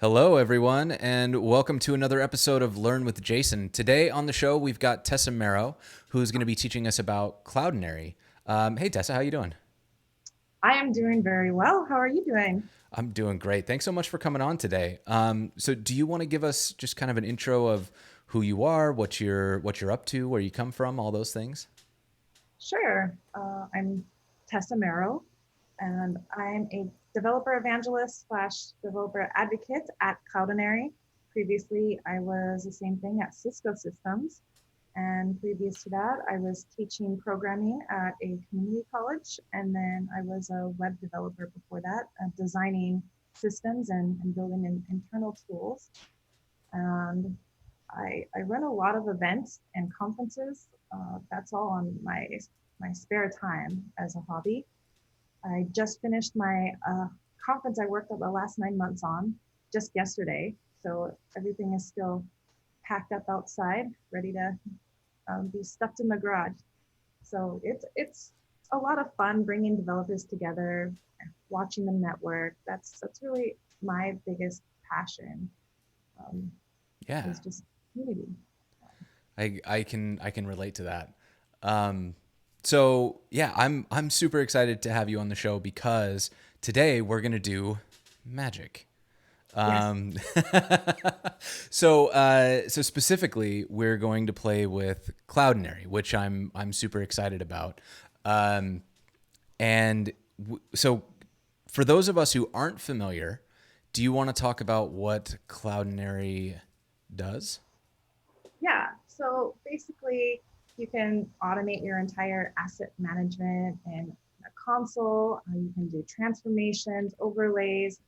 Hello, everyone, and welcome to another episode of Learn with Jason. Today on the show, we've got Tessa Mero, who's going to be teaching us about Cloudinary. Hey, Tessa, how you doing? I am doing very well. How are you doing? I'm doing great. Thanks so much for coming on today. So, do you want to give us just kind of an intro of who you are, what you're up to, where you come from, all those things? Sure. I'm Tessa Mero, and I'm a developer evangelist slash developer advocate at Cloudinary. Previously, I was the same thing at Cisco Systems. And previous to that, I was teaching programming at a community college. And then I was a web developer before that, designing systems and building internal tools. And I run a lot of events and conferences. That's all on my spare time as a hobby. I just finished my conference I worked on the last 9 months on just yesterday. So everything is still packed up outside, ready to be stuffed in the garage. So it's a lot of fun bringing developers together, watching them network. That's really my biggest passion. Um, Yeah, is just community. I can relate to that. Um, so yeah, I'm super excited to have you on the show because today we're gonna do magic. Yes. Um, so specifically, we're going to play with Cloudinary, which I'm super excited about. Um, and so, for those of us who aren't familiar, do you want to talk about what Cloudinary does? Yeah. So basically, you can automate your entire asset management in a console. You can do transformations, overlays.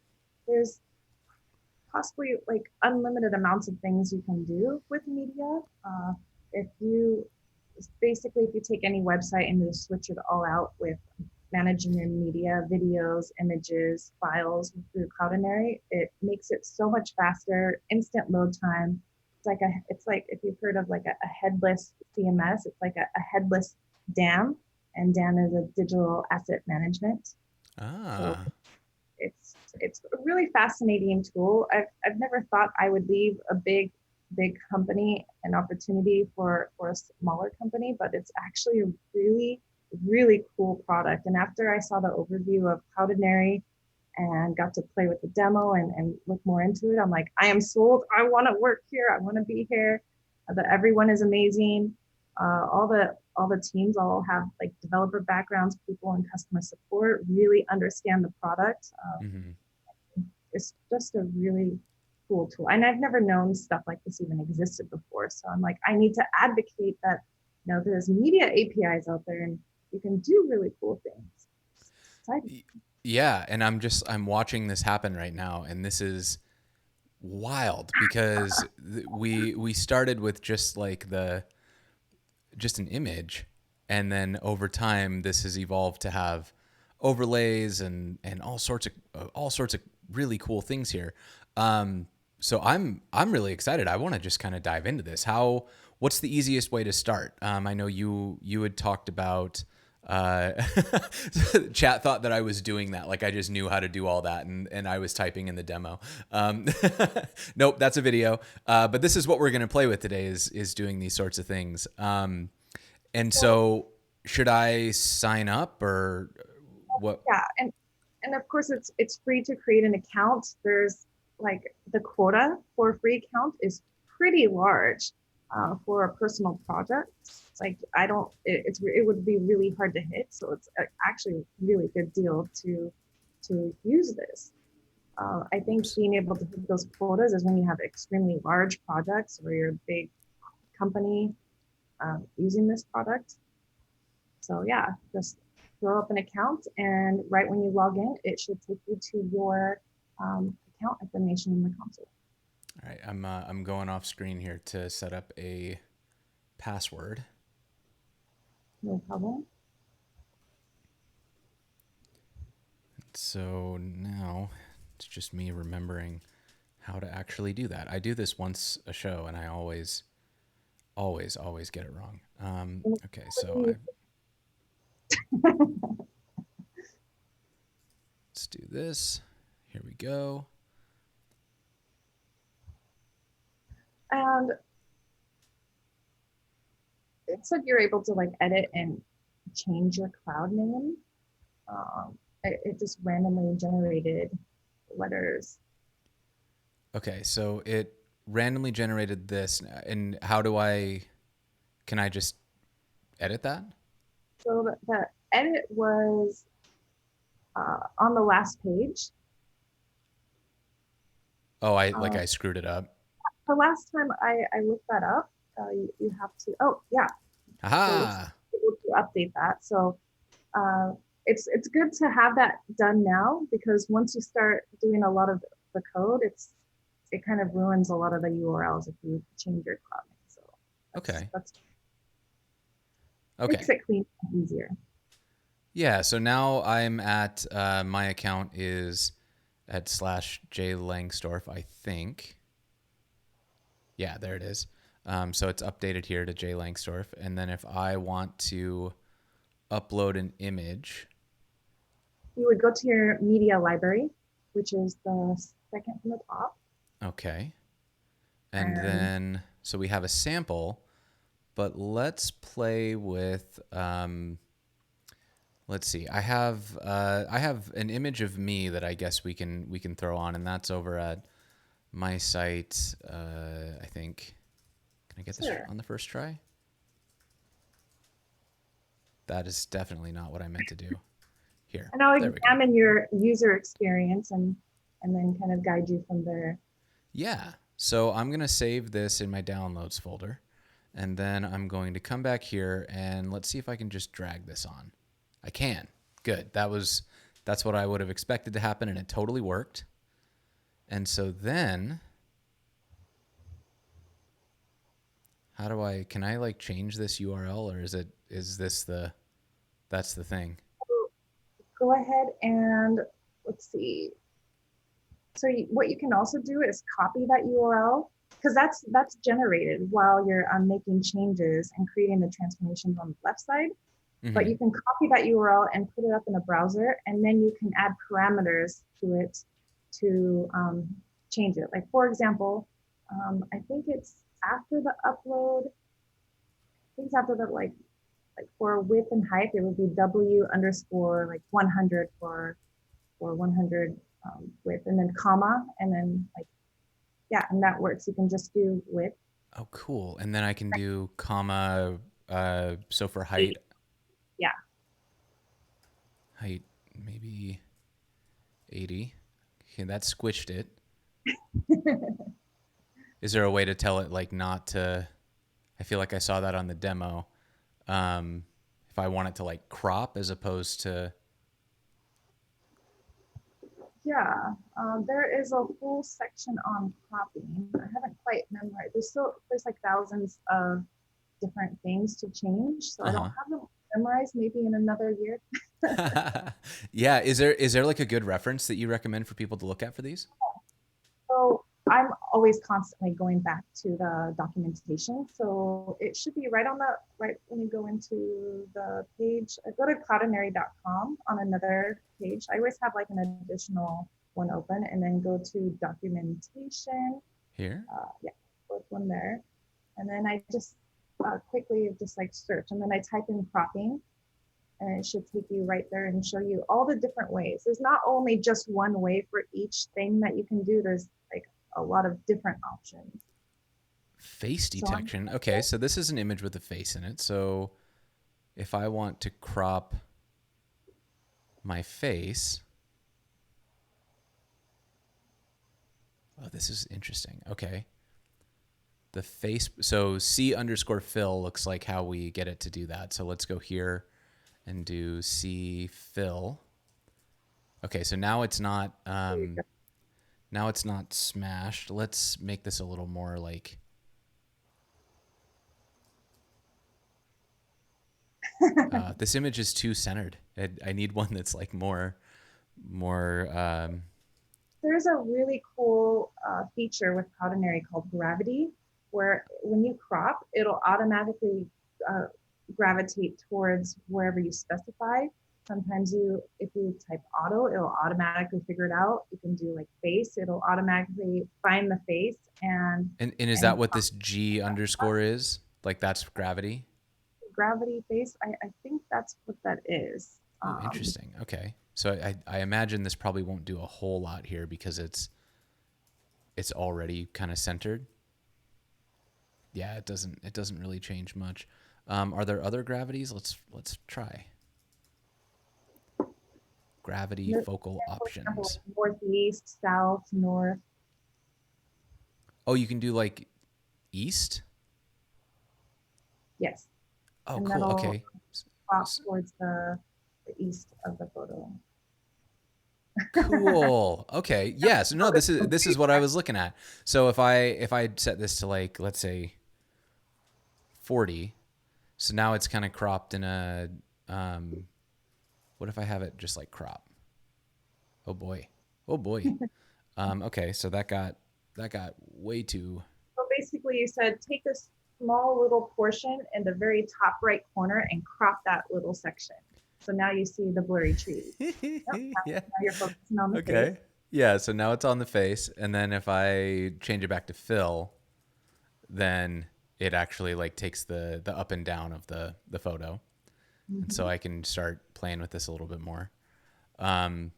There's possibly like unlimited amounts of things you can do with media. If you basically, if you take any website and just switch it all out with managing your media, videos, images, files through Cloudinary, it makes it so much faster, instant load time. It's like if you've heard of like a headless CMS, it's like a headless DAM, and DAM is a digital asset management. So Ah, it's a really fascinating tool. I've never thought I would leave a big company an opportunity for a smaller company, but it's actually a really cool product. And after I saw the overview of Cloudinary and got to play with the demo and look more into it, I'm like, I am sold. I want to work here. I want to be here. That everyone is amazing. All the teams all have like developer backgrounds, people in customer support really understand the product. hmm, It's just a really cool tool. And I've never known stuff like this even existed before. So I'm like, I need to advocate that, there's media APIs out there and you can do really cool things. Exciting. yeah. And I'm watching this happen right now, and this is wild because we started with just an image, and then over time this has evolved to have overlays and all sorts of really cool things here. So I'm really excited. I want to just kind of dive into this. What's the easiest way to start? I know you had talked about uh, chat thought that I was doing that, like I just knew how to do all that, and I was typing in the demo. Um, nope, that's a video. But this is what we're going to play with today is doing these sorts of things. And So so, should I sign up or what? yeah, and of course it's free to create an account. There's like the quota for a free account is pretty large for a personal project. It's like I don't it would be really hard to hit, so it's actually a really good deal to use this. I think Oops. being able to hit those quotas is when you have extremely large projects or you're a big company using this product. So yeah, just throw up an account, and right when you log in, it should take you to your account information in the console. All right, I'm going off screen here to set up a password. No problem. So now it's just me remembering how to actually do that. I do this once a show, and I always get it wrong. Okay, so let's do this. Here we go. And it said you're able to like edit and change your cloud name. It just randomly generated letters. Okay, so it randomly generated this, and how do I? Can I just edit that? So the edit was on the last page. Oh, I like Uh, I screwed it up. the last time I looked that up, you have to, oh, yeah. So it looks Aha! like able to update that. So uh, it's good to have that done now because once you start doing a lot of the code, it kind of ruins a lot of the URLs if you change your cloud name. So Okay. that's makes Okay. it clean and easier. Yeah. So now I'm at my account is at slash J Langsdorf, I think. Yeah, there it is. So it's updated here to J Langsdorf, and then if I want to upload an image, You would go to your media library, which is the second from the top, okay, and and then so we have a sample, but let's play with. Let's see. I have an image of me that I guess we can throw on, and that's over at my site. I think. Can I get this sure. on the first try? That is definitely not what I meant to do. Here, And I'll there we go. examine your user experience and then kind of guide you from there. Yeah. So I'm gonna save this in my downloads folder, and then I'm going to come back here and let's see if I can just drag this on. I can. Good. That's what I would have expected to happen, and it totally worked. And so then how do I can I like change this URL, or is this the that's the thing? So go ahead and let's see. So what you can also do is copy that URL because that's generated while you're making changes and creating the transformations on the left side. But Mm-hmm. you can copy that URL and put it up in a browser, and then you can add parameters to it to change it. Like for example, I think it's after the upload. I think it's after the like for width and height, it would be W underscore like 100 for 100 width, and then comma, and then like yeah, and that works. You can just do width Oh, cool. And then I can do comma. So for 8. height, Yeah. height maybe 80. Okay, that squished it. Is there a way to tell it like not to? I feel like I saw that on the demo. Um, if I want it to like crop as opposed to Yeah, there is a whole section on cropping. I haven't quite memorized. There's like thousands of different things to change, so I don't uh have them memorized. Maybe in another year. huh. Yeah, is there like a good reference that you recommend for people to look at for these? So I'm always constantly going back to the documentation. So it should be right on the right when you go into the page. I go to cloudinary.com on another page. I always have like an additional one open and then go to documentation. Here. Yeah, fourth one there. And then I just quickly just like search and then I type in cropping and it should take you right there and show you all the different ways. There's not only just one way for each thing that you can do, there's like a lot of different options. Face So I'm, detection. Okay, so this is an image with a face in it. So if I want to crop my face, oh, this is interesting. Okay. The face, so C underscore fill looks like how we get it to do that. So let's go here and do C fill. Okay, so now it's not smashed. Let's make this a little more like this image is too centered. I need one that's like more. there's a really cool feature with Cloudinary called gravity, where when you crop, it'll automatically uh, gravitate towards wherever you specify. Sometimes if you type auto, it'll automatically figure it out. You can do like face, it'll automatically find the face And is that and what this G underscore is? Like that's gravity? gravity face. I think that's what that is. Oh, interesting. Okay. So I imagine this probably won't do a whole lot here because it's already kind of centered. Yeah, it doesn't really change much. Are there other gravities? Let's try gravity focal For example, options. like northeast, south, north. Oh, you can do like east. Yes, Oh, and cool. that'll Okay. crop towards the east of the photo. Cool. Okay. Yeah. So no, this is what I was looking at. So if I set this to like let's say 40, so now it's kind of cropped in a what if I have it just like crop? Oh boy. Oh boy. Okay, so that got way too. So basically, you said take this small little portion in the very top right corner and crop that little section. So now you see the blurry trees. Yep, Yeah. now you're focusing on the face. Okay. Yeah, so now it's on the face, and then if I change it back to fill, then it actually like takes the up and down of the photo, and so Mm-hmm. I can start playing with this a little bit more. Um,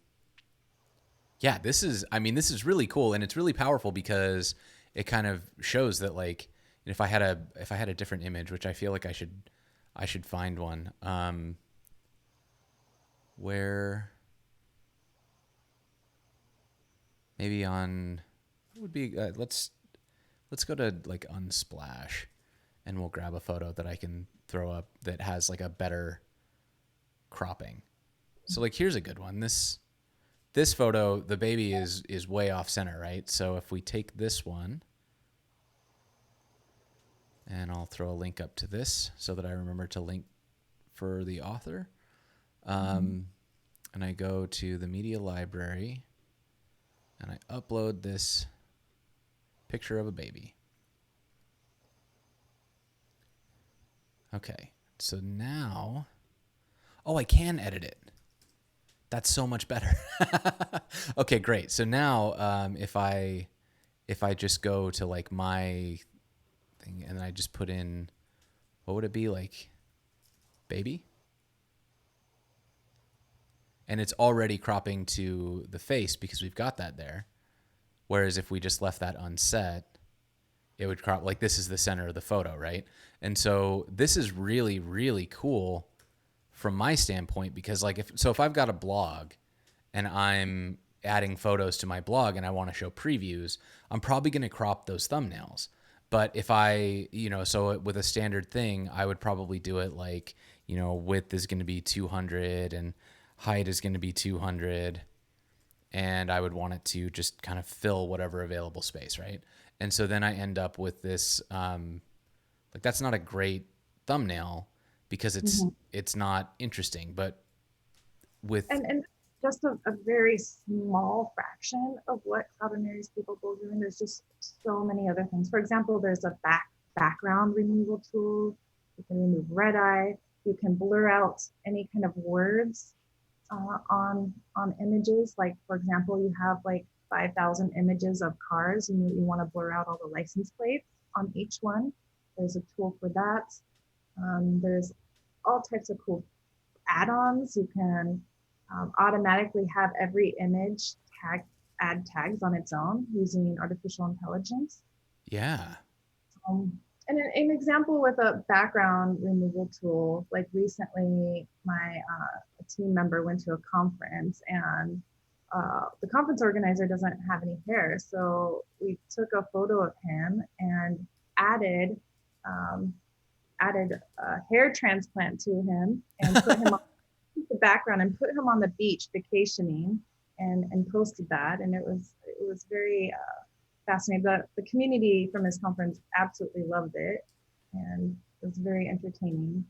yeah, this is really cool, and it's really powerful because it kind of shows that like if I had a different image, which I feel like I should find one. Where maybe on what would be let's go to like Unsplash, and we'll grab a photo that I can throw up that has like a better cropping. So like here's a good one. This photo, the baby is way off center, right? So if we take this one, and I'll throw a link up to this so that I remember to link for the author. Mm-hmm. And I go to the media library and I upload this picture of a baby. Okay, so now, oh, I can edit it. That's so much better. Okay, great. So now, if I just go to like my thing and I just put in, what would it be like, baby? And it's already cropping to the face because we've got that there. Whereas if we just left that unset, it would crop like this is the center of the photo, right? And so this is really, really cool from my standpoint because like if I've got a blog and I'm adding photos to my blog and I want to show previews, I'm probably going to crop those thumbnails. But if so with a standard thing, I would probably do it like, width is going to be 200 and height is going to be 200, and I would want it to just kind of fill whatever available space, right? And so then I end up with this like that's not a great thumbnail because it's Mm-hmm. it's not interesting, but with And just a very small fraction of what Cloudinary is capable of doing. There's just so many other things. For example, there's a background removal tool. You can remove red eye. You can blur out any kind of words on images. Like for example, you have like 5,000 images of cars, and you want to blur out all the license plates on each one. There's a tool for that. There's all types of cool add-ons. You can automatically have every image add tags on its own using artificial intelligence. yeah. And an example with a background removal tool, like recently, my team member went to a conference, and the conference organizer doesn't have any hair. So we took a photo of him and added um, added a hair transplant to him and put him on the background and put him on the beach vacationing and posted that. And it was very fascinating. The community from his conference absolutely loved it, and it was very entertaining.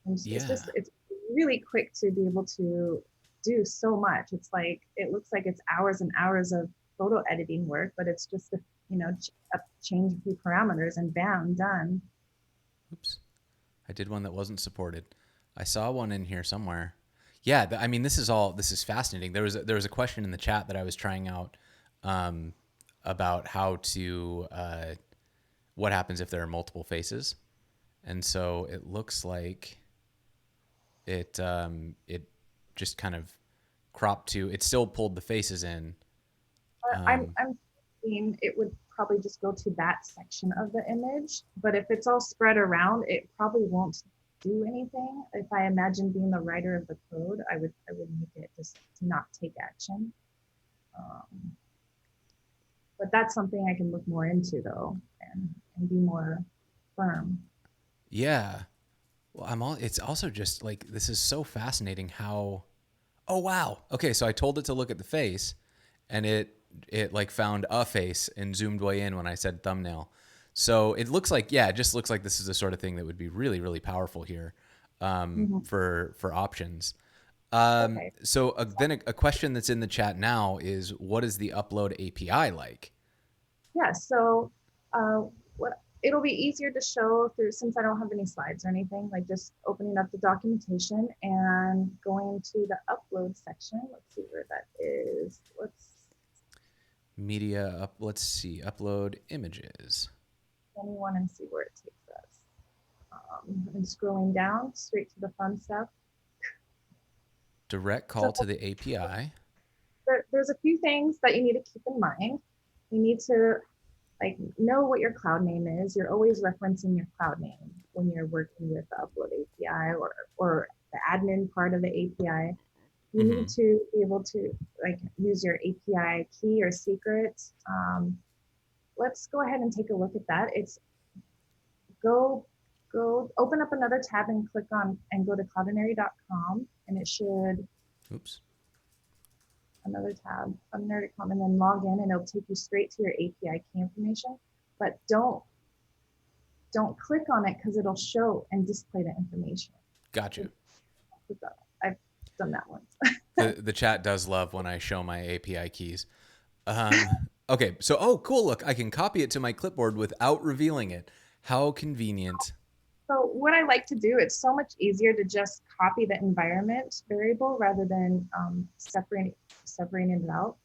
And Yeah. it's really quick to be able to do so much. It's like it looks like it's hours and hours of photo editing work, but it's just change a few parameters and bam, done. Oops. I did one that wasn't supported. I saw one in here somewhere. Yeah, I mean, this is fascinating. There was a question in the chat that I was trying out um, about how to what happens if there are multiple faces, and so it looks like it just kind of cropped to. It still pulled the faces in. I'm thinking it would probably just go to that section of the image, but if it's all spread around, it probably won't do anything. If I imagine being the writer of the code, I would make it just to not take action. Um, but that's something I can look more into though, and be more firm. Yeah. Well, I'm all. It's also just like this is so fascinating how. Oh wow. Okay, so I told it to look at the face, and it like found a face and zoomed way in when I said thumbnail. So it looks like it just looks like this is the sort of thing that would be really really powerful here Mhm. for options. Okay. So then a question that's in the chat now is what is the upload API like? Yeah, so what it'll be easier to show through since I don't have any slides or anything, like just opening up the documentation and going to the upload section. Let's see where that is. Let's Media up. Let's see. Upload images. anyone and see where it takes us. I'm scrolling down straight to the fun stuff. Direct So call to the API. there's a few things that you need to keep in mind. You need to like know what your cloud name is. You're always referencing your cloud name when you're working with the upload API or the admin part of the API. You need Mm-hmm. to be able to like use your API key or secret. Let's go ahead and take a look at that. It's go go open up another tab and click on and go to cloudinary.com and it should Oops. another tab, cloudinary.com, and then log in and it'll take you straight to your API key information. But don't click on it because it'll show and display the information. Gotcha. I've done that once. The chat does love when I show my API keys. Okay, so cool. Look, I can copy it to my clipboard without revealing it. How convenient. So what I like to do, it's so much easier to just copy the environment variable rather than separating it out.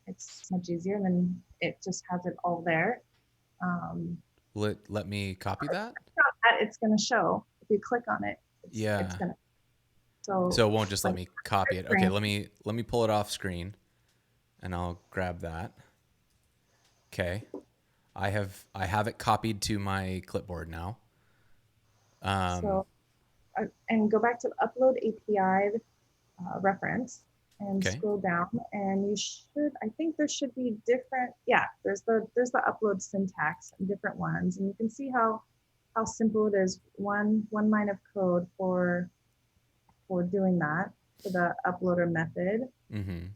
It's much easier, and then it just has it all there. Um, Let me copy that. it's going to show if you click on it. It's Yeah. going to so So it won't just let like me copy it. Okay, let me pull it off screen, and I'll grab that. Okay, I have it copied to my clipboard now. so and go back to the upload API reference and Okay. scroll down and you should I think there should be different there's the upload syntax and different ones and you can see how simple it is one line of code for doing that for the uploader method. Mm-hmm.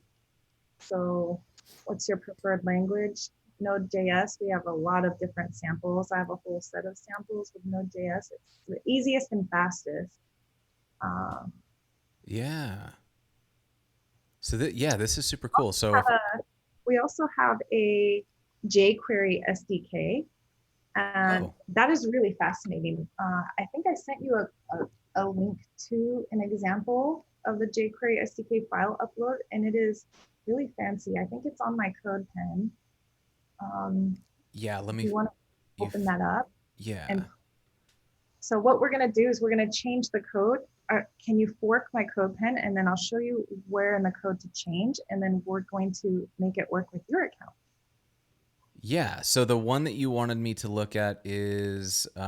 So what's your preferred language? Node.js, we have a lot of different samples. I have a whole set of samples with Node.js. It's the easiest and fastest. um, Yeah. So this is super cool. So if we also have a jQuery SDK, and oh that is really fascinating. I think I sent you a link to an example of the jQuery SDK file upload, and it is really fancy. I think it's on my code pen. Um, yeah, let if me you want to open if that up. yeah. And so what we're going to do is we're going to change the code. Can you fork my code pen and then I'll show you where in the code to change and then we're going to make it work with your account. Yeah. So the one that you wanted me to look at is you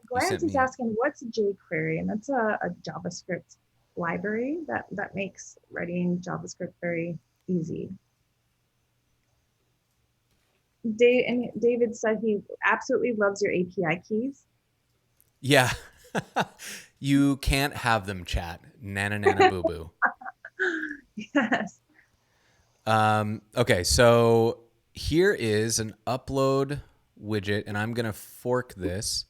Grant sent is me asking what's jQuery, and that's a JavaScript library that makes writing JavaScript very easy. David said he absolutely loves your API keys. yeah. You can't have them chat. Nana nana boo boo. Yes. Okay, so here is an upload widget, and I'm gonna fork this.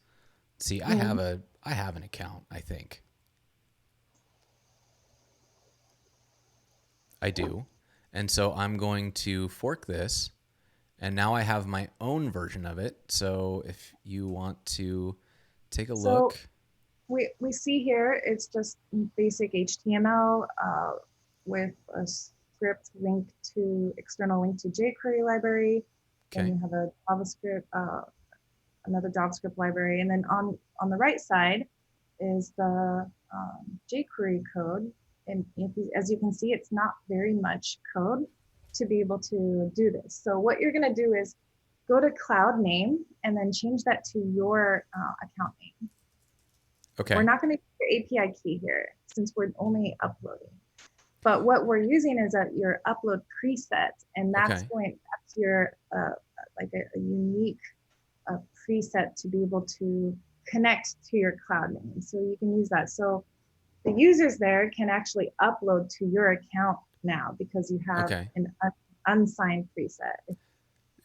See, Mm. I have an account, I think. I do. And so I'm going to fork this, and now I have my own version of it. So if you want to take a So look. we see here it's just basic HTML with a script link to external link to Jquery library. Then Okay. you have a JavaScript, another JavaScript library, and then on the right side is the Jquery code. And as you can see, it's not very much code to be able to do this. So what you're going to do is go to cloud name and then change that to your account name. We're Okay. not going to use your API key here since we're only uploading. But what we're using is your upload preset, and Okay. that's your like a unique preset to be able to connect to your cloud name. So you can use that. So the users there can actually upload to your account now because you have Okay. an unsigned preset.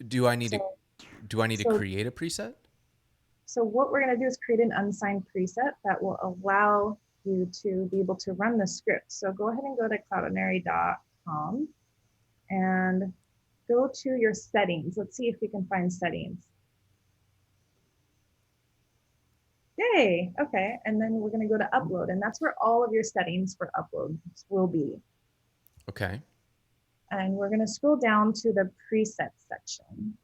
Do I need to So do I need to so create a preset? so what we're going to do is create an unsigned preset that will allow you to be able to run the script. So go ahead and go to cloudinary.com and go to your settings. Let's see if we can find settings. Yay, okay. And then we're gonna go to upload, and that's where all of your settings for uploads will be. Okay. And we're gonna scroll down to the presets section.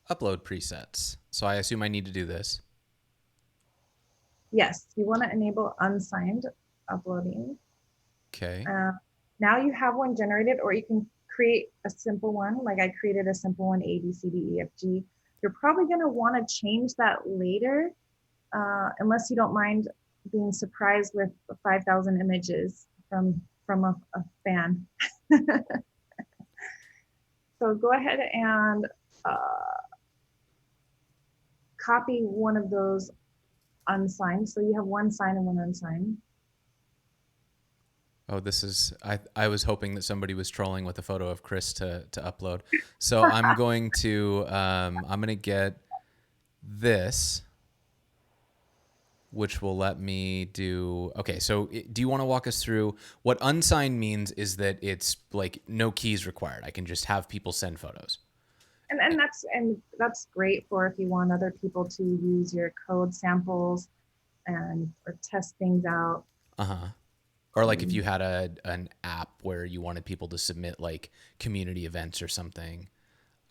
Upload presets. So I assume I need to do this. Yes, you wanna enable unsigned uploading. Okay. Uh, Now you have one generated, or you can create a simple one. Like I created a simple one, A, B, C, D, E, F, G. You're probably gonna wanna change that later, unless you don't mind being surprised with 5,000 images from a fan. So go ahead and copy one of those unsigned. So you have one signed and one unsigned. Oh, this is I was hoping that somebody was trolling with a photo of Chris to upload. So I'm gonna get this, which will let me do. Okay, so do you want to walk us through what unsigned means? Is that it's like no keys required. I can just have people send photos. And that's great for if you want other people to use your code samples and or test things out. Uh huh. Or like if Um, you had an app where you wanted people to submit like community events or something,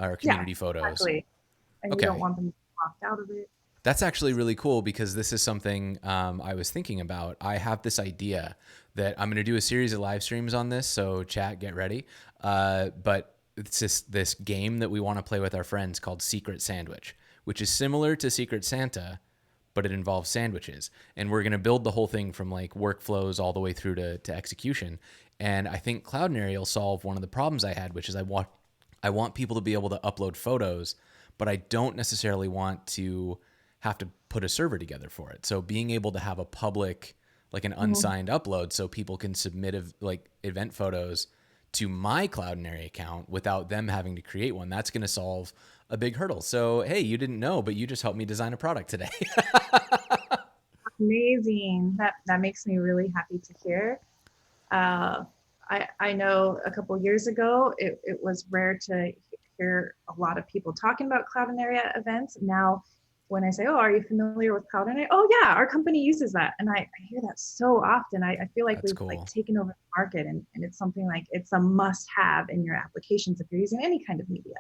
or yeah, community photos. exactly. And you don't Okay. want them locked out of it. That's actually really cool because this is something I was thinking about. I have this idea that I'm going to do a series of live streams on this. So, chat, get ready. But it's this game that we want to play with our friends called Secret Sandwich, which is similar to Secret Santa, but it involves sandwiches. And we're going to build the whole thing from like workflows all the way through to execution. And I think Cloudinary will solve one of the problems I had, which is I want people to be able to upload photos, but I don't necessarily want to have to put a server together for it. So being able to have a public, like an Mhm. unsigned upload, so people can submit like event photos to my Cloudinary account without them having to create one, that's going to solve a big hurdle. So hey, you didn't know, but you just helped me design a product today. Amazing. That makes me really happy to hear. Uh, I know a couple years ago it was rare to hear a lot of people talking about Cloudinary at events. Now, when I say, "Oh, are you familiar with Cloudinary?" Oh, yeah, our company uses that, and I hear that so often. I feel like That's we've like cool. taken over the market, and it's something like it's a must-have in your applications if you're using any kind of media.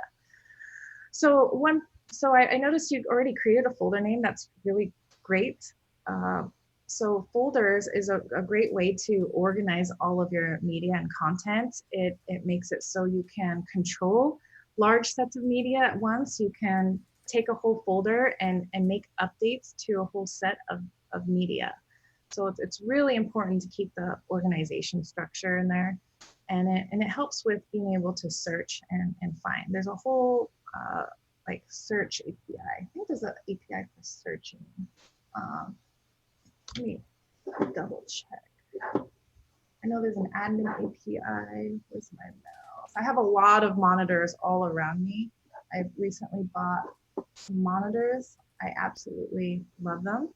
So one, so I noticed you already created a folder name. That's really great. Uh, so folders is a great way to organize all of your media and content. It makes it so you can control large sets of media at once. You can take a whole folder and make updates to a whole set of media. So it's really important to keep the organization structure in there. And it helps with being able to search and find. There's a whole like search API. I think there's an API for searching. Um, Let me double check. I know there's an admin API. Where's my mouse? I have a lot of monitors all around me. I've recently bought some monitors. I absolutely love them.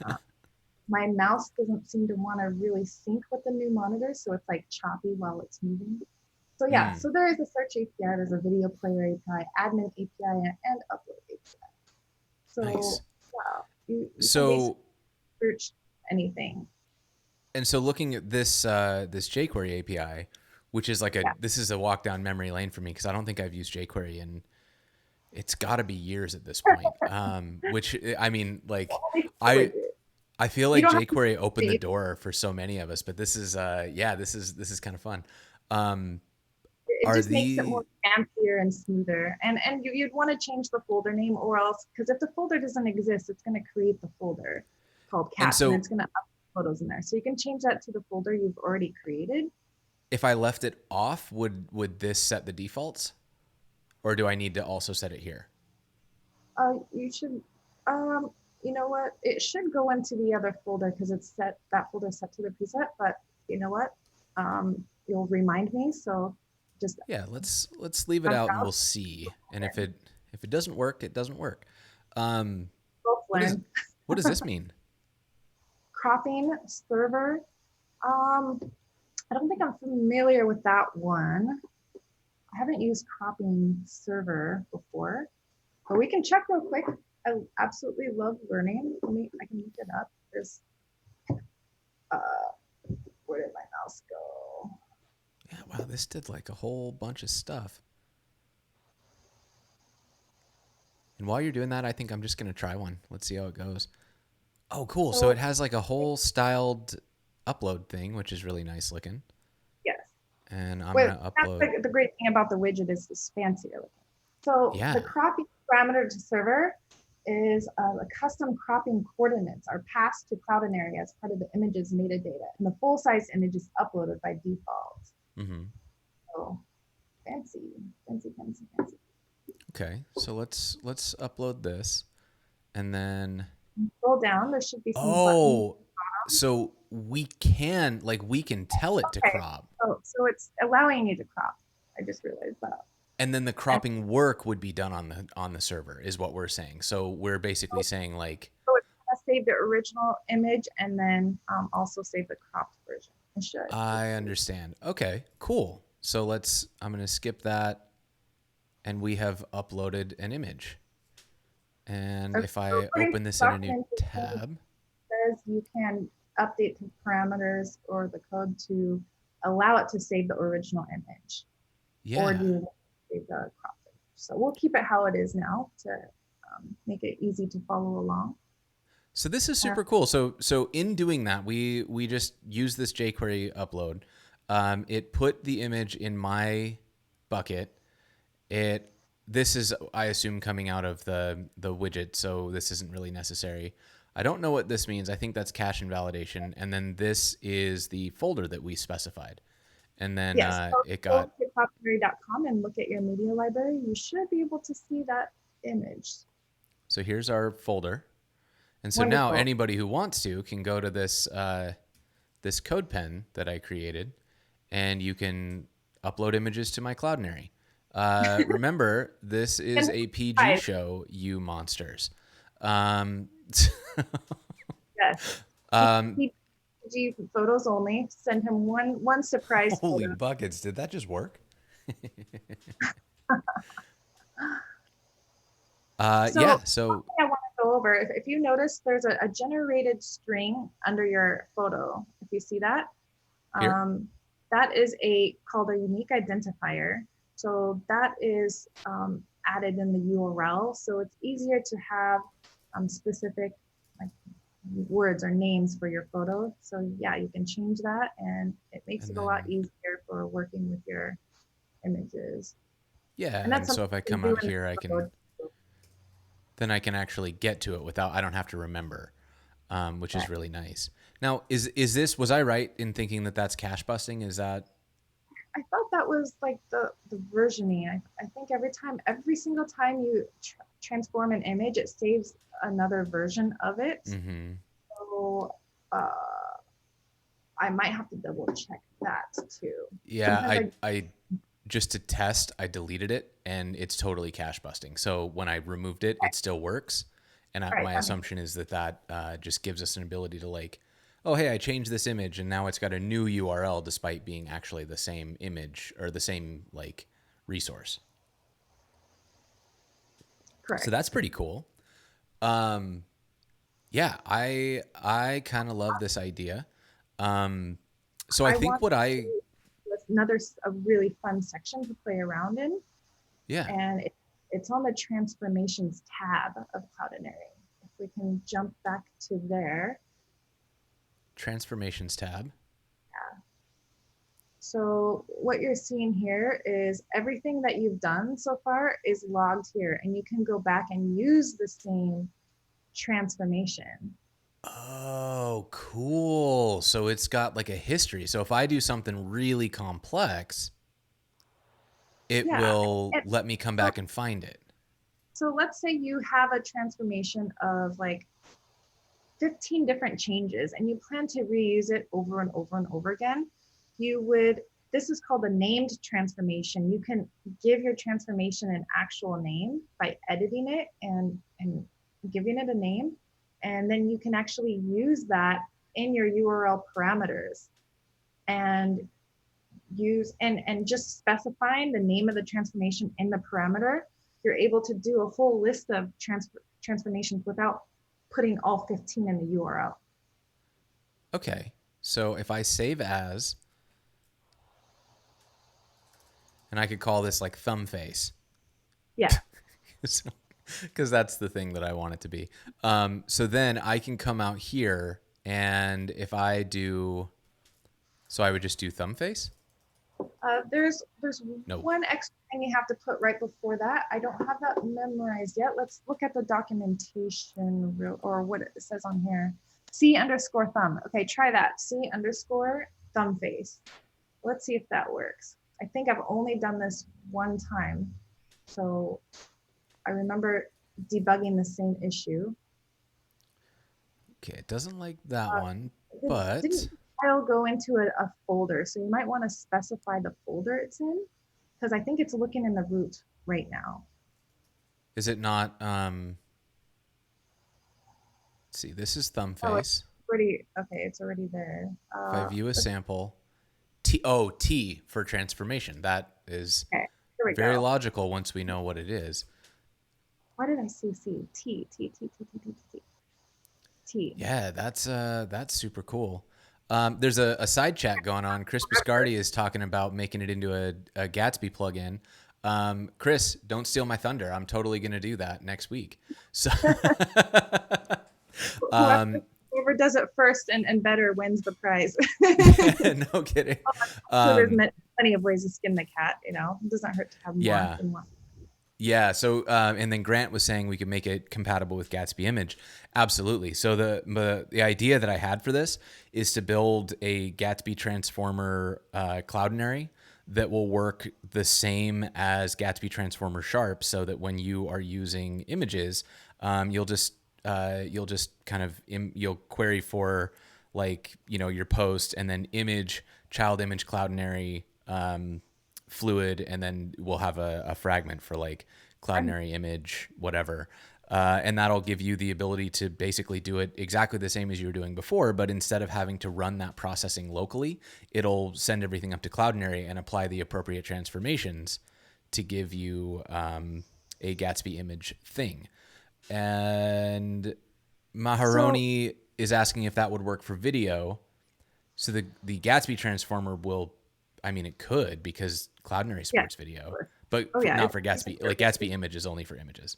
Uh, my mouse doesn't seem to want to really sync with the new monitors, so it's like choppy while it's moving. So yeah, Mm, so there is a search API, there's a video player API, admin API, and upload API. nice. So wow, you can basically So search anything. And so looking at this jQuery API, which is like Yeah. this is a walk down memory lane for me because I don't think I've used jQuery in it's got to be years at this point. Which I mean, like Only I privileges. I feel You like don't have to jQuery opened the save. door for so many of us, but this is this is kind of fun. It Are just makes it the more fancier and smoother. And you'd want to change the folder name, or else, because if the folder doesn't exist, it's going to create the folder called and cats, and so it's going to upload photos in there. So you can change that to the folder you've already created. if I left it off, would this set the defaults, or do I need to also set it here? You should, um, you know what? It should go into the other folder because it's set, that folder is set to the preset. But you know what? You'll remind me. So just Yeah, let's leave it back out and we'll out. see. And if it doesn't work, it doesn't work. Um, Both what is learn. what does this mean? Cropping server. Um, I don't think I'm familiar with that one. I haven't used cropping server before, but we can check real quick. I absolutely love learning. I can look it up. There's, uh, where did my mouse go? Yeah, wow, this did like a whole bunch of stuff. And while you're doing that, I think I'm just gonna try one. Let's see how it goes. Oh, cool. So it So has like a whole styled upload thing, which is really nice looking. yes, And I'm well, gonna that's upload. the great thing about the widget is it's fancier looking. So the Yeah, cropping parameter to server is a custom cropping coordinates are passed to Cloudinary as part of the image's metadata, and the full size image is uploaded by default. mm-hmm. So fancy, fancy, fancy, fancy. Okay, so let's upload this, and then Scroll down, there should be some buttons. oh, so we can tell it to Okay, crop, so it's allowing you to crop. I just realized that. and then the And cropping work would be done on the server, is what we're saying. So we're basically saying like, so it's gonna save the original image and then also save the cropped version. It should, I hopefully. understand. Okay, cool. So I'm gonna skip that, and we have uploaded an image. And Okay, if so I according to open this the in a new documentation, it tab, says you can update the parameters or the code to allow it to save the original image, or do yeah. you want to save the cropped image? So we'll keep it how it is now to make it easy to follow along. So this is Uh, super cool. So in doing that, we just use this jQuery upload. It put the image in my bucket. It this is I assume coming out of the widget, so this isn't really necessary. I don't know what this means. I think that's cache invalidation, and then this is the folder that we specified, and then yes, so it go got. to cloudinary.com and look at your media library. You should be able to see that image. So here's our folder, and so now Wonderful. anybody who wants to can go to this code pen that I created, and you can upload images to my Cloudinary. Remember, this is And a PG guys, show, you monsters. Um, yes, um, PG photos only. Send him one surprise holy photo. buckets, did that just work? So Yeah, so I want to go over. If you notice, there's a generated string under your photo. If you see that, here. um, that is a called a unique identifier. So that is added in the URL. So it's easier to have specific like words or names for your photo. So yeah, you can change that, and it makes And it a lot then, easier for working with your images. yeah, And that's and so something if I you can come do out in here, code. then I can actually get to it without, I don't have to remember, which is Right. really nice. Now, was I right in thinking that that's cache busting? Is that, I thought that was like the versioning. I think every single time you transform an image, it saves another version of it. mm-hmm. So I might have to double check that too. Yeah, Sometimes I just to test, I deleted it and it's totally cache busting. So when I removed it, it still works. And all right, my that makes assumption is that just gives us an ability to like, oh, hey, I changed this image and now it's got a new URL despite being actually the same image or the same like resource. So correct. that's pretty cool. Um, Yeah, I kind of love this idea. Um, so I I think want what to I with another a really fun section to play around in, yeah, and it's on the transformations tab of Cloudinary. If we can jump back to there. transformations tab. So what you're seeing here is everything that you've done so far is logged here, and you can go back and use the same transformation. Oh, cool. So it's got like a history. So if I do something really complex, it Yeah. will And let me come so, back and find it. so let's say you have a transformation of like 15 different changes and you plan to reuse it over and over and over again. You would, this is called a named transformation. You can give your transformation an actual name by editing it and giving it a name. And then you can actually use that in your URL parameters and and just specifying the name of the transformation in the parameter. You're able to do a whole list of transformations without putting all 15 in the URL. Okay. So if I save as, and I could call this like thumb face, Yeah. because that's the thing that I want it to be. So then I can come out here, and if I do, so I would just do thumb face. There's No. one extra thing you have to put right before that. I don't have that memorized yet. Let's look at the documentation or what it says on here. C underscore thumb. Okay, try that. C underscore thumb face. Let's see if that works. I think I've only done this one time. So I remember debugging the same issue. Okay, it doesn't like that Uh, one, didn't but the file go into a folder? So you might want to specify the folder it's in because I think it's looking in the root right now. is it not? Let's see, this is thumb Oh, it's face. already okay. It's already there. If I view a sample, T, oh, T for transformation. That is Okay, here we very go. logical once we know what it is. Why did I see C? T T T T T T T T. Yeah, that's super cool. There's a side chat going on. Chris Biscardi is talking about making it into a Gatsby plugin. Chris, don't steal my thunder. I'm totally gonna do that next week. So, Whoever, um, whoever does it first and better wins the prize. no kidding. So there's Um, plenty of ways to skin the cat. You know, it doesn't hurt to have more yeah, than one. yeah. So, and then Grant was saying we could make it compatible with Gatsby Image. Absolutely. So the idea that I had for this is to build a Gatsby transformer Cloudinary that will work the same as Gatsby Transformer Sharp, so that when you are using images, you'll just kind of you'll query for like your post and then image child image Cloudinary fluid, and then we'll have a fragment for like And Cloudinary image, whatever. And that'll give you the ability to basically do it exactly the same as you were doing before, but instead of having to run that processing locally, it'll send everything up to Cloudinary and apply the appropriate transformations to give you a Gatsby image thing. And so Maharoni is asking if that would work for video. So the Gatsby transformer will, I mean, it could because Cloudinary yeah. supports video, but Oh yeah. not for Gatsby. Like Gatsby image is only for images.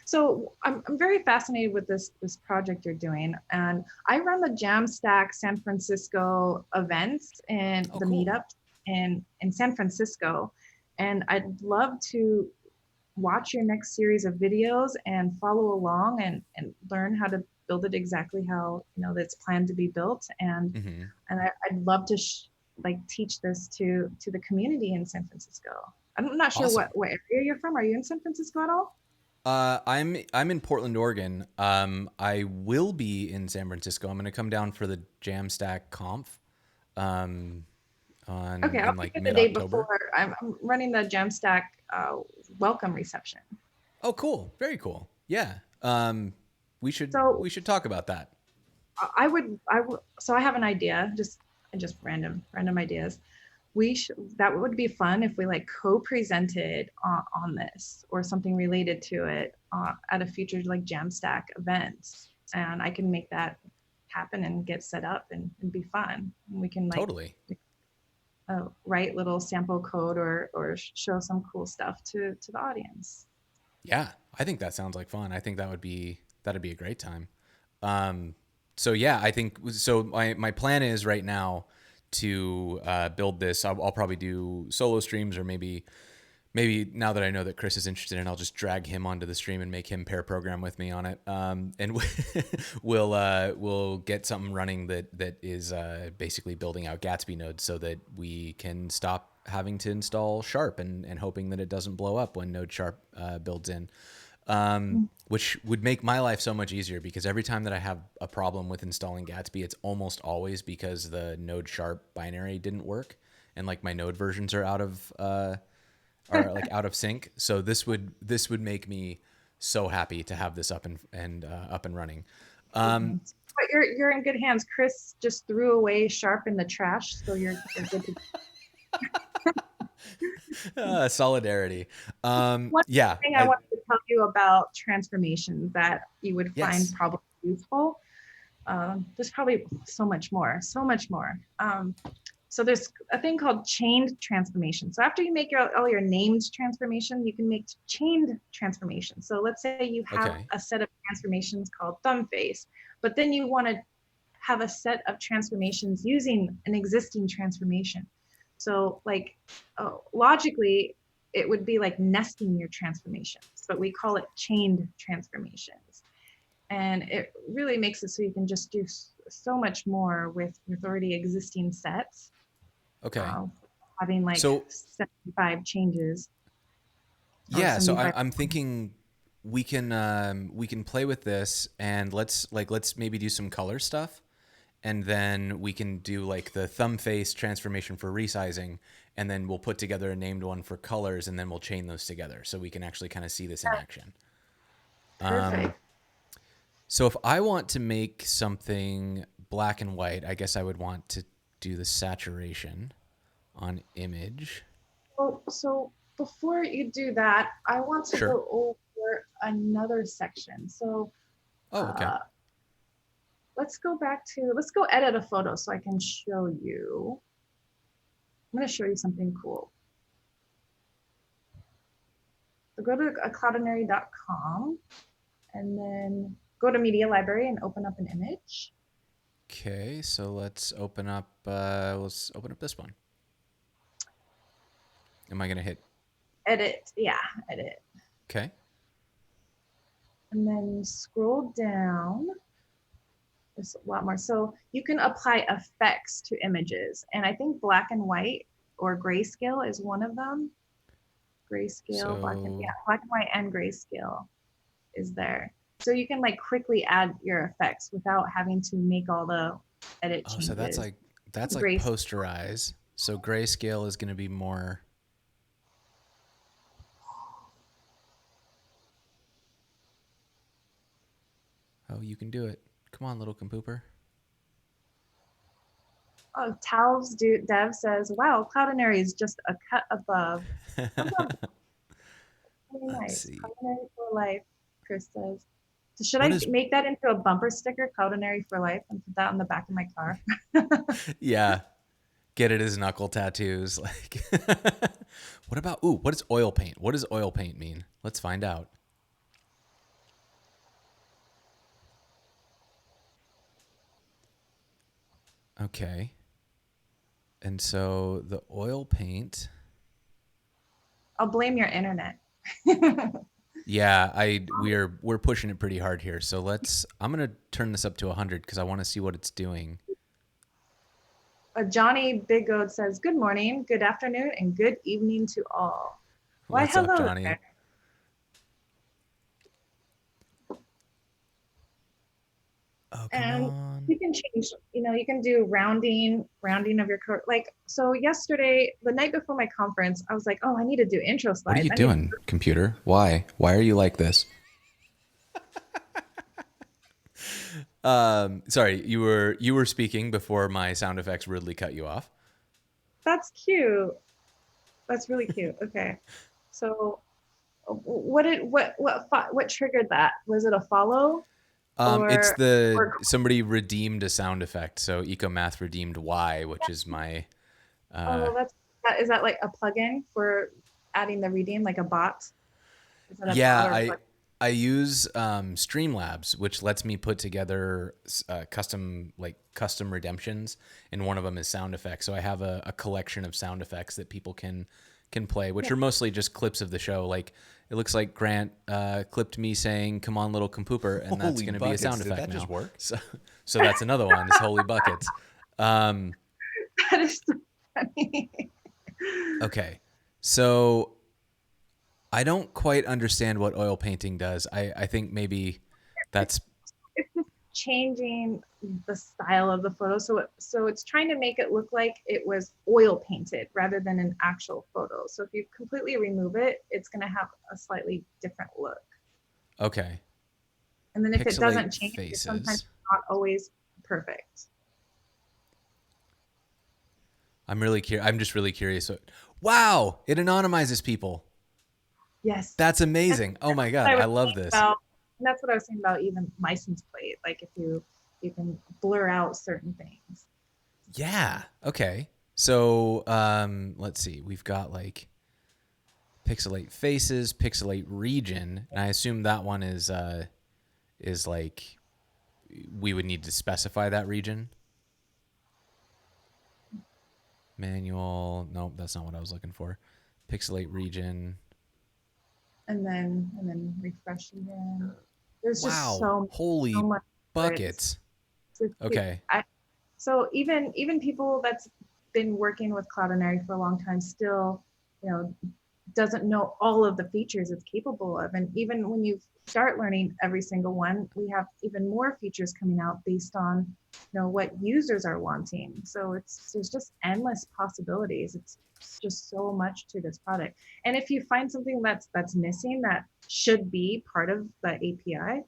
So I'm very fascinated with this project you're doing, and I run the Jamstack San Francisco events and Oh, the cool. meetups in San Francisco, and I'd love to watch your next series of videos and follow along and learn how to build it exactly how it's planned to be built, Mm-hmm. and I'd love to like teach this to the community in San Francisco. I'm not sure Awesome. what area you're from. Are you in San Francisco at all? I'm in Portland, Oregon. I will be in San Francisco. I'm going to come down for the Jamstack Conf, um, Okay, on I'll in be like here the mid day before. October. I'm running the Jamstack welcome reception. Oh, cool. Very cool. Yeah. So we should talk about that. I would so I have an idea, just random ideas. that would be fun if we like co-presented on this or something related to it at a future like Jamstack event, and I can make that happen and get set up and be fun. And we can like Totally. write little sample code or show some cool stuff to the audience. Yeah, I think that sounds like fun. I think that'd be a great time. Um, so yeah, I think so. My plan is right now to build this. I'll probably do solo streams, or maybe now that I know that Chris is interested in, I'll just drag him onto the stream and make him pair program with me on it. And we'll get something running that is basically building out Gatsby nodes so that we can stop having to install Sharp and hoping that it doesn't blow up when Node Sharp builds in. Which would make my life so much easier, because every time that I have a problem with installing Gatsby, it's almost always because the Node Sharp binary didn't work, and like my Node versions are out of sync. So this would make me so happy to have this up and running. But you're in good hands. Chris just threw away Sharp in the trash, so you're good to. Solidarity. One Yeah. thing I wanted to tell you about transformations that you would find Yes. probably useful. There's probably so much more, so much more. So there's a thing called chained transformation. So after you make all your named transformation, you can make chained transformations. So let's say you have Okay. a set of transformations called thumb face, but then you want to have a set of transformations using an existing transformation. So like logically, it would be like nesting your transformations, but we call it chained transformations. And it really makes it so you can just do so much more with already existing sets, Okay. having like So 75 changes or yeah, so 75. I'm thinking we can play with this, and let's maybe do some color stuff, and then we can do like the thumb face transformation for resizing, and then we'll put together a named one for colors, and then we'll chain those together so we can actually kind of see this in action. Perfect. So if I want to make something black and white, I guess I would want to do the saturation on image. So before you do that, I want to Sure. go over another section. So Oh, okay. uh, let's go edit a photo so I can show you. I'm going to show you something cool. So go to cloudinary.com and then go to media library and open up an image. Okay, so let's open up this one. Am I gonna hit Edit, yeah, edit. okay? And then scroll down. There's a lot more. So you can apply effects to images. And I think black and white or grayscale is one of them. Grayscale, black and white and grayscale is there. So you can like quickly add your effects without having to make all the edit changes. So that's like posterize. So grayscale is gonna be more. Oh, you can do it. Come on, little compooper. Oh, Talv's Dev says, wow, Cloudinary is just a cut above. Very nice. See. Cloudinary for life, Chris says. So should I make that into a bumper sticker, Cloudinary for life, and put that on the back of my car? Yeah. Get it as knuckle tattoos. Like, what about, what is oil paint? What does oil paint mean? Let's find out. Okay. And so the oil paint. I'll blame your internet. Yeah, we're pushing it pretty hard here. So I'm going to turn this up to 100 because I want to see what it's doing. Johnny Big Goat says, good morning, good afternoon, and good evening to all. Why, What's hello up, Johnny? there. Oh, come and on. You can change, you can do rounding of your code. Like, so yesterday, the night before my conference, I was like, oh, I need to do intro slides. What are you doing, computer? Why are you like this? Sorry, you were speaking before my sound effects rudely cut you off. That's cute. That's really cute. Okay. So what triggered that? Was it a follow It's or the or somebody redeemed a sound effect. So Ecomath redeemed Y, which is my uh, oh, that is that like a plugin for adding the redeem, like a bot? Is that a bot yeah. or a plug? I use Streamlabs, which lets me put together custom redemptions, and one of them is sound effects. So I have a collection of sound effects that people can play, which Yeah. are mostly just clips of the show. Like it looks like Grant clipped me saying "Come on, little compooper," and that's Holy going to be a buckets, sound did effect that just now. work? So that's another one. Is Holy Buckets. Um, That is so funny. okay, so I don't quite understand what oil painting does. I think maybe that's It's just changing the style of the photo. So it's trying to make it look like it was oil painted rather than an actual photo. So if you completely remove it, it's going to have a slightly different look. okay. And then if it doesn't Pixelate change, it's sometimes faces. not always perfect. I'm just really curious. Wow, it anonymizes people. Yes. That's That's amazing. Oh my what god, I was I love saying this. about, and that's what I was saying about even license plate. Like if you can blur out certain things. Yeah. Okay. So, let's see. We've got like pixelate faces, pixelate region, and I assume that one is like we would need to specify that region. Manual. Nope, that's not what I was looking for. Pixelate region. And then refresh again. There's just Wow. so Holy much to it. buckets. It's Okay. so even people that's been working with Cloudinary for a long time still, you know, doesn't know all of the features it's capable of. And even when you start learning every single one, we have even more features coming out based on, what users are wanting. So there's just endless possibilities. It's just so much to this product. And if you find something that's missing that should be part of the API,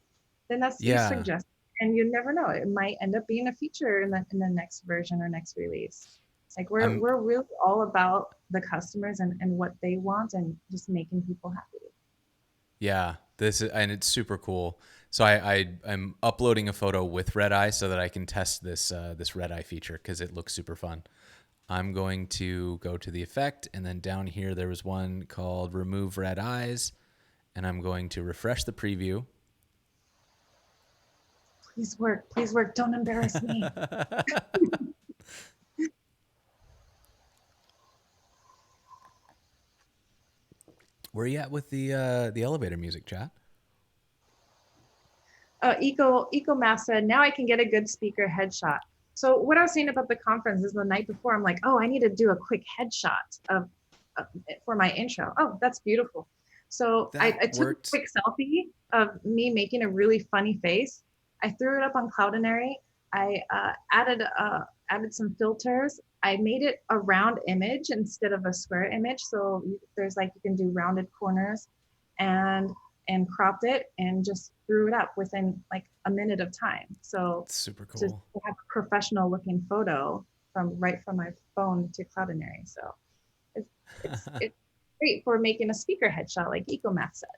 then that's you Yeah. suggest, and you never know, it might end up being a feature in the next version or next release. Like we're I'm we're really all about the customers and what they want and just making people happy. Yeah, this is, and it's super cool. So I'm uploading a photo with red eye so that I can test this red eye feature because it looks super fun. I'm going to go to the effect, and then down here there was one called remove red eyes, and I'm going to refresh the preview. Please work, don't embarrass me. Where are you at with the elevator music, chat? Eco Math said, now I can get a good speaker headshot. So what I was saying about the conference is the night before, I'm like, oh, I need to do a quick headshot uh, for my intro. Oh, that's beautiful. So That I took a worked. quick selfie of me making a really funny face. I threw it up on Cloudinary. I added some filters. I made it a round image instead of a square image. So there's like you can do rounded corners, and cropped it and just threw it up within like a minute of time. So Super to cool. have a professional looking photo from my phone to Cloudinary. So it's great for making a speaker headshot, like EcoMath said.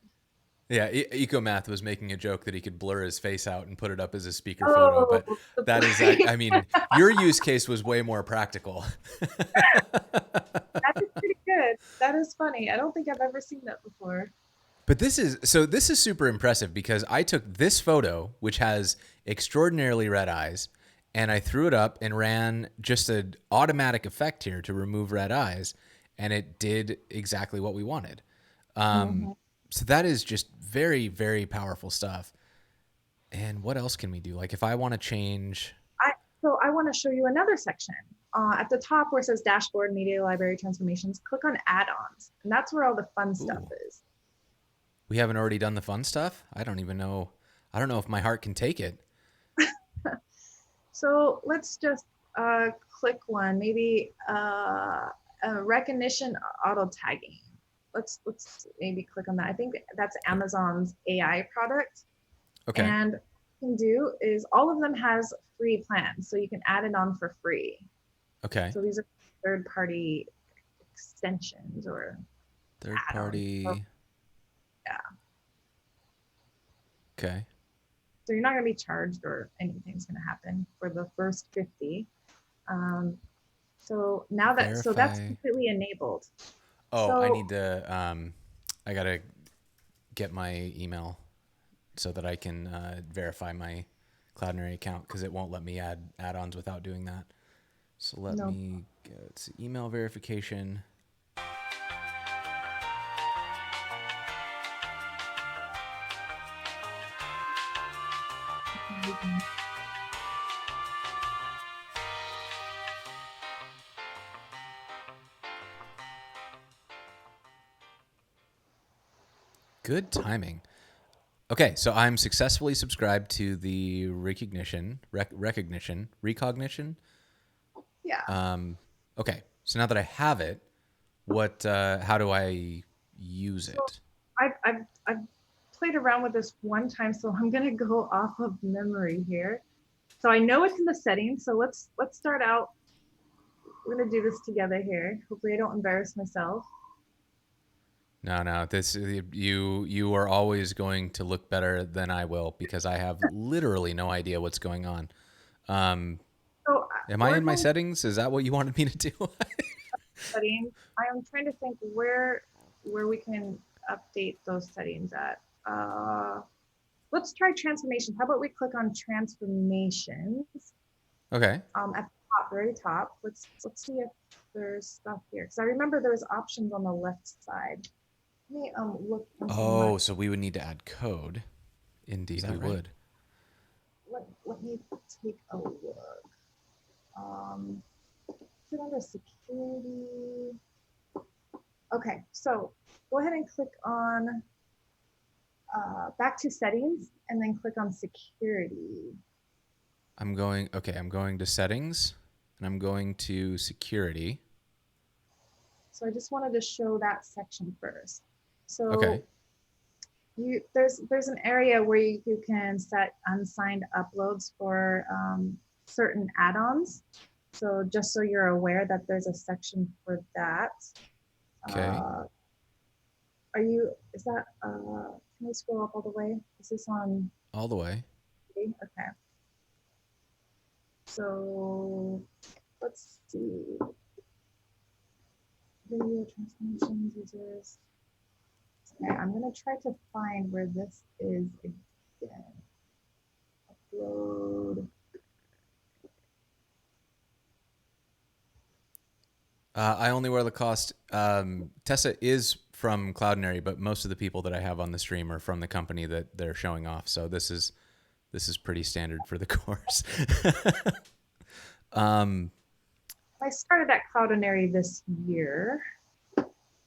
Yeah, Ecomath was making a joke that he could blur his face out and put it up as a speaker photo, Oh, but that is, I mean, your use case was way more practical. that is pretty good. That is funny. I don't think I've ever seen that before. But this is super impressive because I took this photo, which has extraordinarily red eyes, and I threw it up and ran just an automatic effect here to remove red eyes, and it did exactly what we wanted. Mm-hmm. So that is just very, very powerful stuff. And what else can we do? Like if I want to change, So I want to show you another section. At the top where it says dashboard, media library transformations, click on add-ons. And that's where all the fun stuff ooh, is. we haven't already done the fun stuff. I don't even know. I don't know if my heart can take it. So let's just click one, maybe recognition auto tagging. Let's maybe click on that. I think that's Amazon's AI product. Okay. And what you can do is all of them has free plans, so you can add it on for free. Okay. So these are third-party extensions or Third add-ons. So, party. yeah. Okay. So you're not going to be charged or anything's going to happen for the first 50. Um, so now so that's Verify. completely enabled. Oh, I So need to. I gotta get my email so that I can verify my Cloudinary account because it won't let me add add-ons without doing that. So let no, me get email verification. Good timing. Okay, so I'm successfully subscribed to the recognition. yeah. Okay, so now that I have it, how do I use So it? I've played around with this one time, so I'm going to go off of memory here. So I know it's in the settings. So let's start out. We're going to do this together here. Hopefully I don't embarrass myself. No. This you are always going to look better than I will because I have literally no idea what's going on. Um, So am I we're in my going to settings? Is that what you wanted me to do? settings. I am trying to think where we can update those settings at. Let's try transformations. How about we click on transformations Okay. at the top, very top. Let's see if there's stuff here because I remember there was options on the left side. Let me look into my. Oh, so we would need to add code. Is Indeed, we that right? would. Let me take a look. Um, is it under security? Okay, so go ahead and click on back to settings and then click on security. I'm going to settings and I'm going to security. So I just wanted to show that section first. Okay. So there's an area where you can set unsigned uploads for certain add-ons. So just so you're aware that there's a section for that. Okay. Is that, can we scroll up all the way? Is this on, All the way. okay. So let's see, video transformations, users. Okay, I'm gonna try to find where this is again. Upload. I only wear Lacoste. Tessa is from Cloudinary, but most of the people that I have on the stream are from the company that they're showing off. So this is pretty standard for the course. I started at Cloudinary this year. So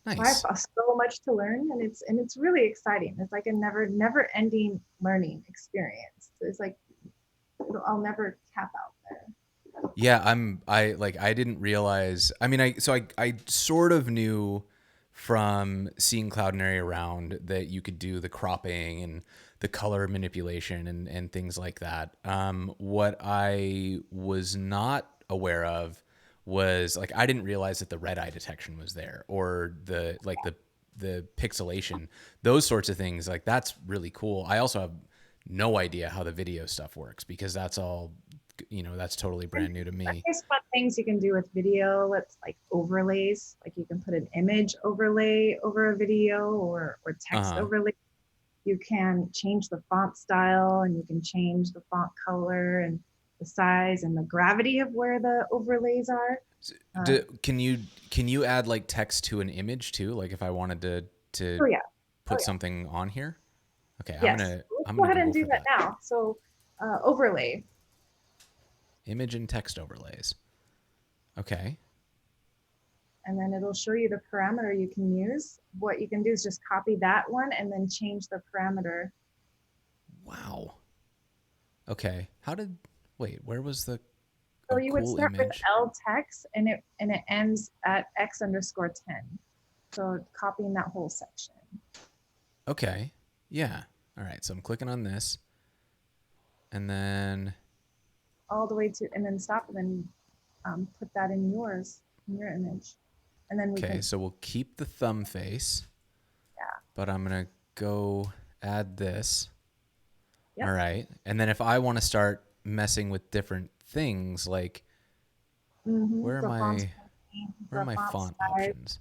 I have Nice. so much to learn, and it's really exciting. It's like a never ending learning experience. So it's like I'll never cap out there. Yeah, I didn't realize. I mean, I sort of knew from seeing Cloudinary around that you could do the cropping and the color manipulation and things like that. What I was not aware of was like I didn't realize that the red eye detection was there or the pixelation, those sorts of things. Like that's really cool. I also have no idea how the video stuff works because that's all that's totally And brand new to me. there's fun things you can do with video. It's like overlays. Like you can put an image overlay over a video or text Uh-huh. overlay. You can change the font style and you can change the font color and the size and the gravity of where the overlays are. Uh, Can you add like text to an image too? Like if I wanted to oh yeah, oh put yeah, something on here? Okay, I'm yes. gonna Let's I'm go gonna ahead and Google do for that that. now. So overlay, Image and text overlays. Okay. and then it'll show you the parameter you can use. What you can do is just copy that one and then change the parameter. Wow. Okay. Where was the So oh you would cool start with image? L text and it ends at X_10. So copying that whole section. Okay. Yeah. All right. So I'm clicking on this and then All the way to and then stop and then put that in your image, and then we Okay, can, so we'll keep the thumb face, yeah, but I'm going to go add this. All yep. right. And then if I want to start messing with different things, like where are The font, my where are the my font font size. options?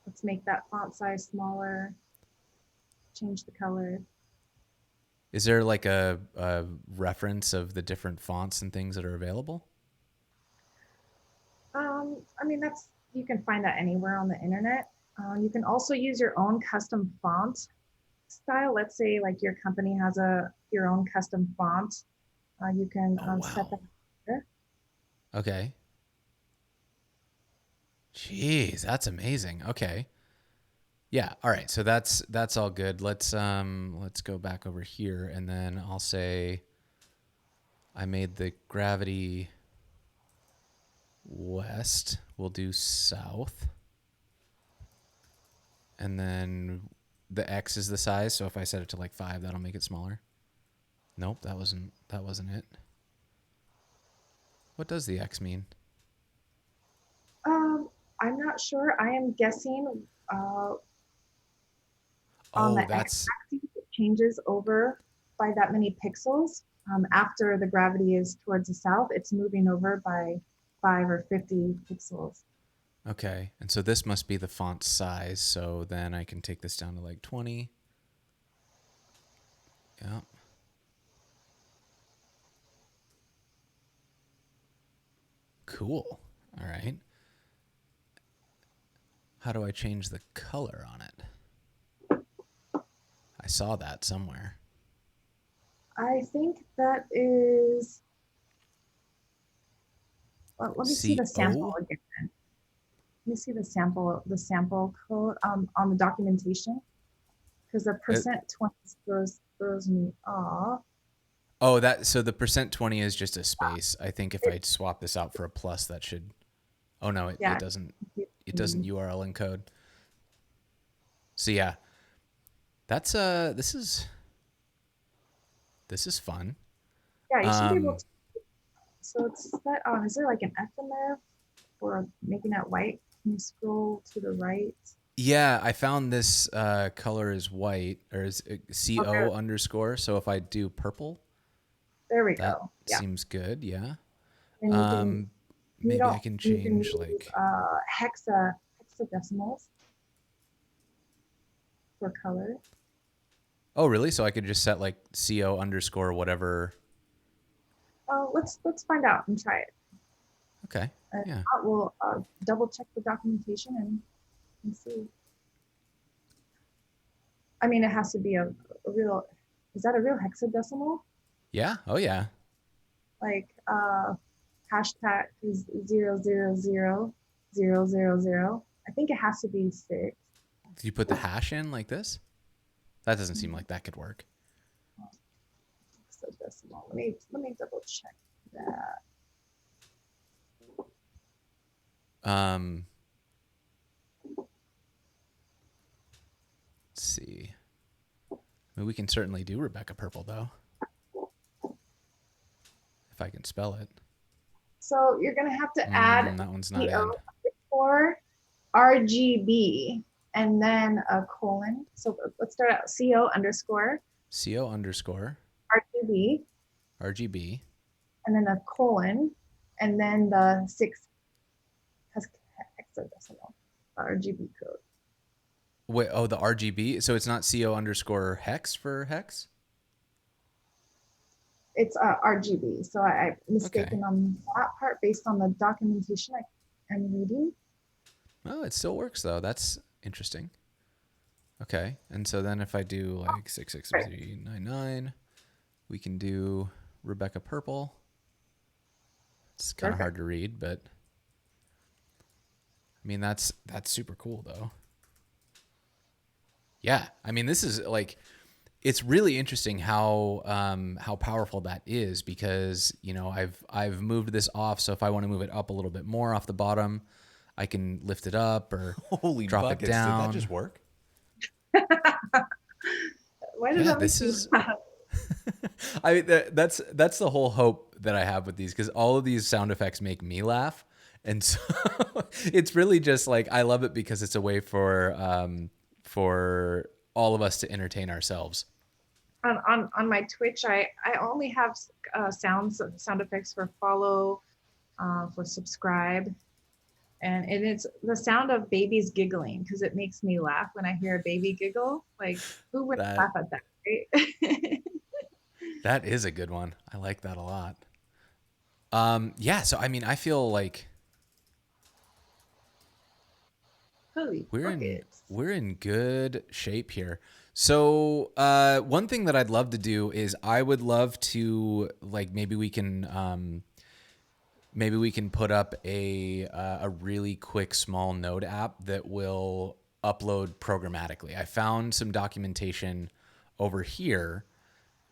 Let's make that font size smaller. Change the color. Is there like a reference of the different fonts and things that are available? I mean, that's you can find that anywhere on the internet. You can also use your own custom font style. Let's say like your company has a your own custom font. You can Oh, set wow. that here. Okay. Jeez, that's amazing. Okay. Yeah, all right. So that's all good. Let's go back over here and then I'll say I made the gravity west. We'll do south. And then the X is the size, so if I set it to like 5, that'll make it smaller. Nope, that wasn't it. What does the X mean? Um, I'm not sure. I am guessing on the Oh, that's x-axis it changes over by that many pixels. After the gravity is towards the south, it's moving over by 5 or 50 pixels. okay. And so this must be the font size, so then I can take this down to like 20. Yeah. Cool. All right. How do I change the color on it? I saw that somewhere. I think that is, let me see the sample CO? again. Let me see the sample code on the documentation, because the Uh, percent 20 throws me off. oh, that so the percent 20 is just a space. I think if I It, swap this out for a plus, that should. Oh no, it, yeah, it doesn't. It doesn't URL encode. So yeah, that's this is fun. yeah, you should be able Um, to. So it's that. Oh, is there like an F in there for making it white? Can you scroll to the right? yeah, I found this color is white or is Okay, CO underscore. So if I do purple, there we that go. Yeah, seems good. Yeah. and you Maybe I don't can you can change use like. hexadecimals for color. Oh, really? So I could just set like CO underscore whatever. Let's find out and try it. Okay. Yeah. We'll double check the documentation and see. I mean, it has to be a real. Is that a real hexadecimal? Yeah. Oh, yeah. Like hashtag is 0000000. I think it has to be six. Did you put the hash in like this? That doesn't seem like that could work. Hexadecimal. Let me double check that. Um, let's see. I mean, we can certainly do Rebecca Purple though, if I can spell it. So you're gonna have to add That one's not in. CO for RGB and then a colon. So let's start out CO underscore CO underscore RGB RGB. and then a colon and then the six hexadecimal RGB code. Wait, oh, the RGB. So it's not CO underscore hex for hex? It's RGB. So I'm Okay. mistaken on that part based on the documentation I'm reading. Oh, it still works though. That's interesting. Okay. And so then if I do like Right. 66399, we can do Rebecca Purple. It's kind of hard Perfect. to read, but I mean that's super cool though. Yeah. I mean this is like it's really interesting how powerful that is because I've moved this off, so if I want to move it up a little bit more off the bottom, I can lift it up or Holy drop it buckets, did that down. just work? Why does Yeah, that make this you is laugh? I mean, that's the whole hope that I have with these, because all of these sound effects make me laugh. And so it's really just like, I love it because it's a way for all of us to entertain ourselves. On my Twitch, I only have sound effects for follow, for subscribe, and it's the sound of babies giggling because it makes me laugh when I hear a baby giggle. Like, who would That laugh at that, right? that is a good one. I like that a lot. Yeah, so I mean, I feel like Holy we're in buckets. we're in good shape here. So one thing that I'd love to do is I would love to, like, maybe we can put up a really quick small node app that will upload programmatically. I found some documentation over here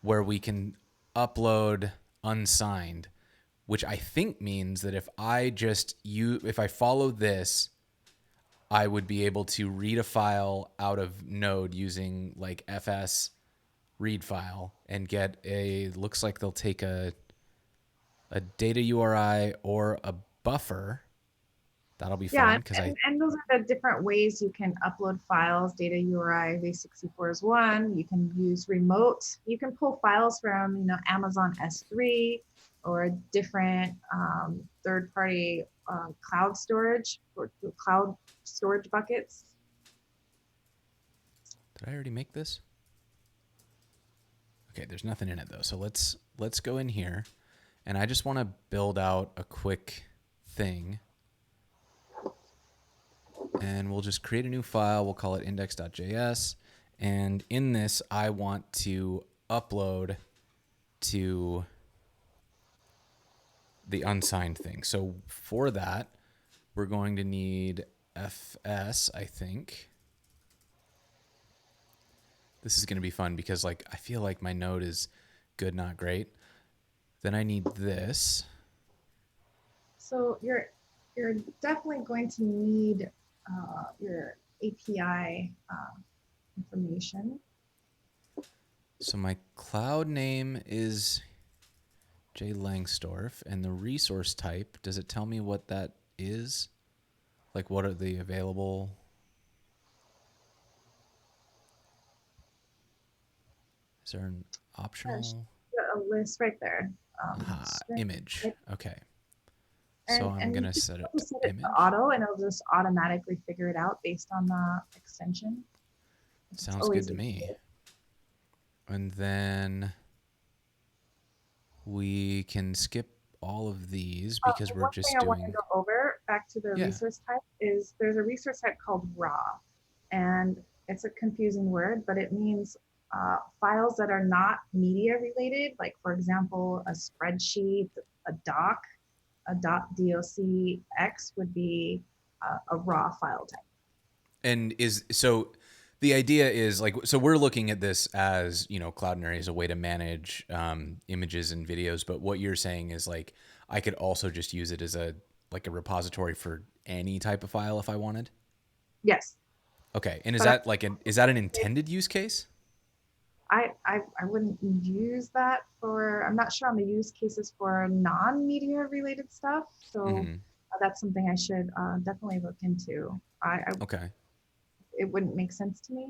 where we can upload unsigned, which I think means that if I follow this, I would be able to read a file out of Node using like fs read file and get looks like they'll take a data URI or a buffer. That'll be Yeah, fun because I and those are the different ways you can upload files. Data URI v64 is one. You can use remote. You can pull files from Amazon S3 or different third-party cloud storage or cloud storage buckets. did I already make this? Okay, there's nothing in it though. So let's go in here, and I just want to build out a quick thing. And we'll just create a new file. We'll call it index.js. And in this, I want to upload to the unsigned thing. So for that, we're going to need fs, I think. This is going to be fun because like I feel like my node is good, not great. Then I need this. So you're definitely going to need your API information. So my cloud name is J Langsdorff, and the resource type, does it tell me what that is? Like, what are the available? Is there an optional? A list right there. Image. Okay. So I'm And going you to can set it also to set it to image. auto, and it'll just automatically figure it out based on the extension. It's Sounds good always to a me. And then we can skip all of these because we're one thing just I want to doing, go over back to the yeah. resource type is there's a resource type called raw, and it's a confusing word, but it means files that are not media related, like for example, a spreadsheet, a doc, a .docx would be a raw file type. And the idea is like, so we're looking at this as, Cloudinary as a way to manage images and videos. But what you're saying is like, I could also just use it as a repository for any type of file if I wanted. Yes, Okay. And is but that is that an intended use case? I wouldn't use that for, I'm not sure on the use cases for non-media related stuff. So Mm-hmm. that's something I should definitely look into. Okay. It wouldn't make sense to me.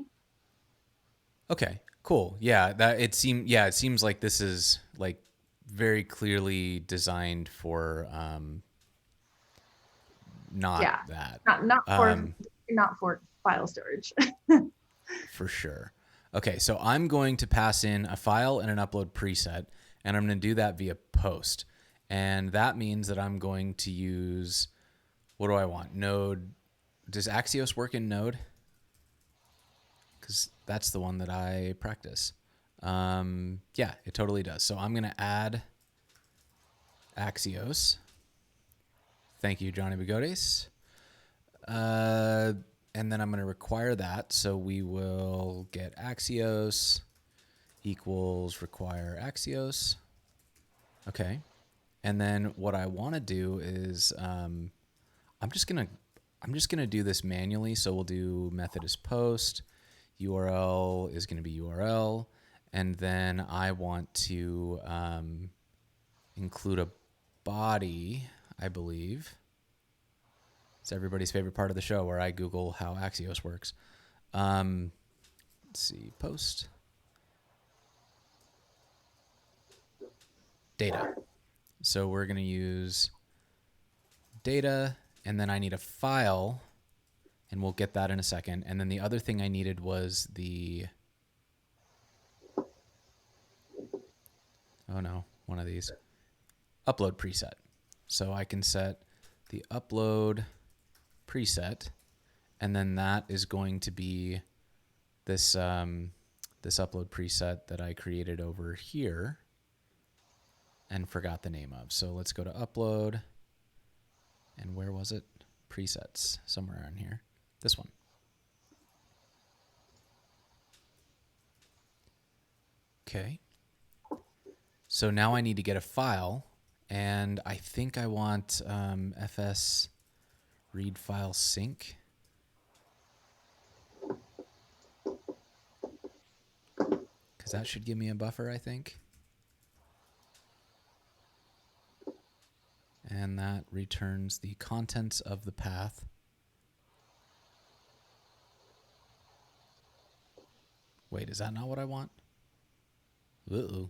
Okay. Cool. Yeah. It seems like this is like very clearly designed for not Yeah, that. not for Um, not for file storage. For sure. Okay, so I'm going to pass in a file and an upload preset, and I'm going to do that via post. And that means that I'm going to use, what do I want? Node. Does Axios work in Node? Because that's the one that I practice. Yeah, it totally does. So I'm going to add Axios. Thank you, Johnny Bigotes. And then I'm going to require that. So we will get Axios equals require Axios. Okay. And then what I want to do is I'm just gonna do this manually. So we'll do method is post, URL is going to be URL, and then I want to include a body, I believe. It's everybody's favorite part of the show where I Google how Axios works. Let's see, post. Data. So we're going to use data, and then I need a file, and we'll get that in a second. And then the other thing I needed was the... Oh no, one of these. Upload preset. So I can set the upload preset, and then that is going to be this this upload preset that I created over here and forgot the name of. So let's go to upload, and where was it? Presets, somewhere on here. This one. Okay. So now I need to get a file, and I think I want fs read file sync. Because that should give me a buffer, I think. And that returns the contents of the path. Wait, is that not what I want? Uh-oh.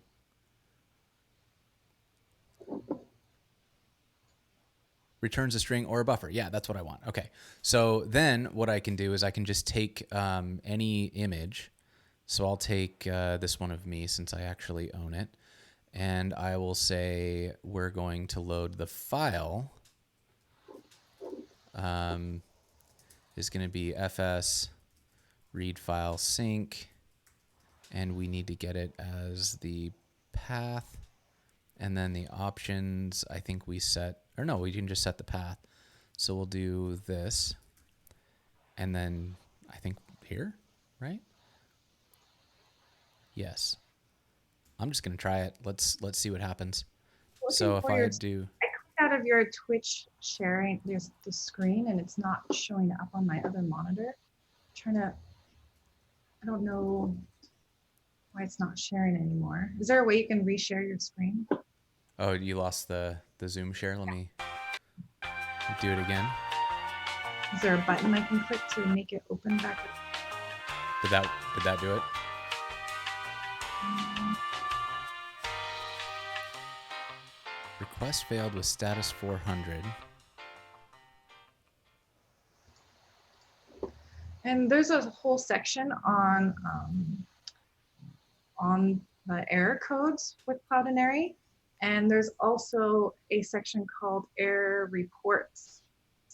Returns a string or a buffer. Yeah, that's what I want. Okay. So then what I can do is I can just take any image. So I'll take this one of me since I actually own it. And I will say we're going to load the file. Is going to be fs read file sync. And we need to get it as the path. And then the options, I think we set, or no, we can just set the path. So we'll do this. And then I think here, right? Yes. I'm just going to try it. Let's see what happens. So if I do... I clicked out of your Twitch sharing, there's the screen, and it's not showing up on my other monitor. I'm trying to, I don't know why it's not sharing anymore. Is there a way you can reshare your screen? Oh, you lost the Zoom share? Let me do it again. Is there a button I can click to make it open back up? Did that do it? Request failed with status 400. And there's a whole section on the error codes with Cloudinary. And there's also a section called error reports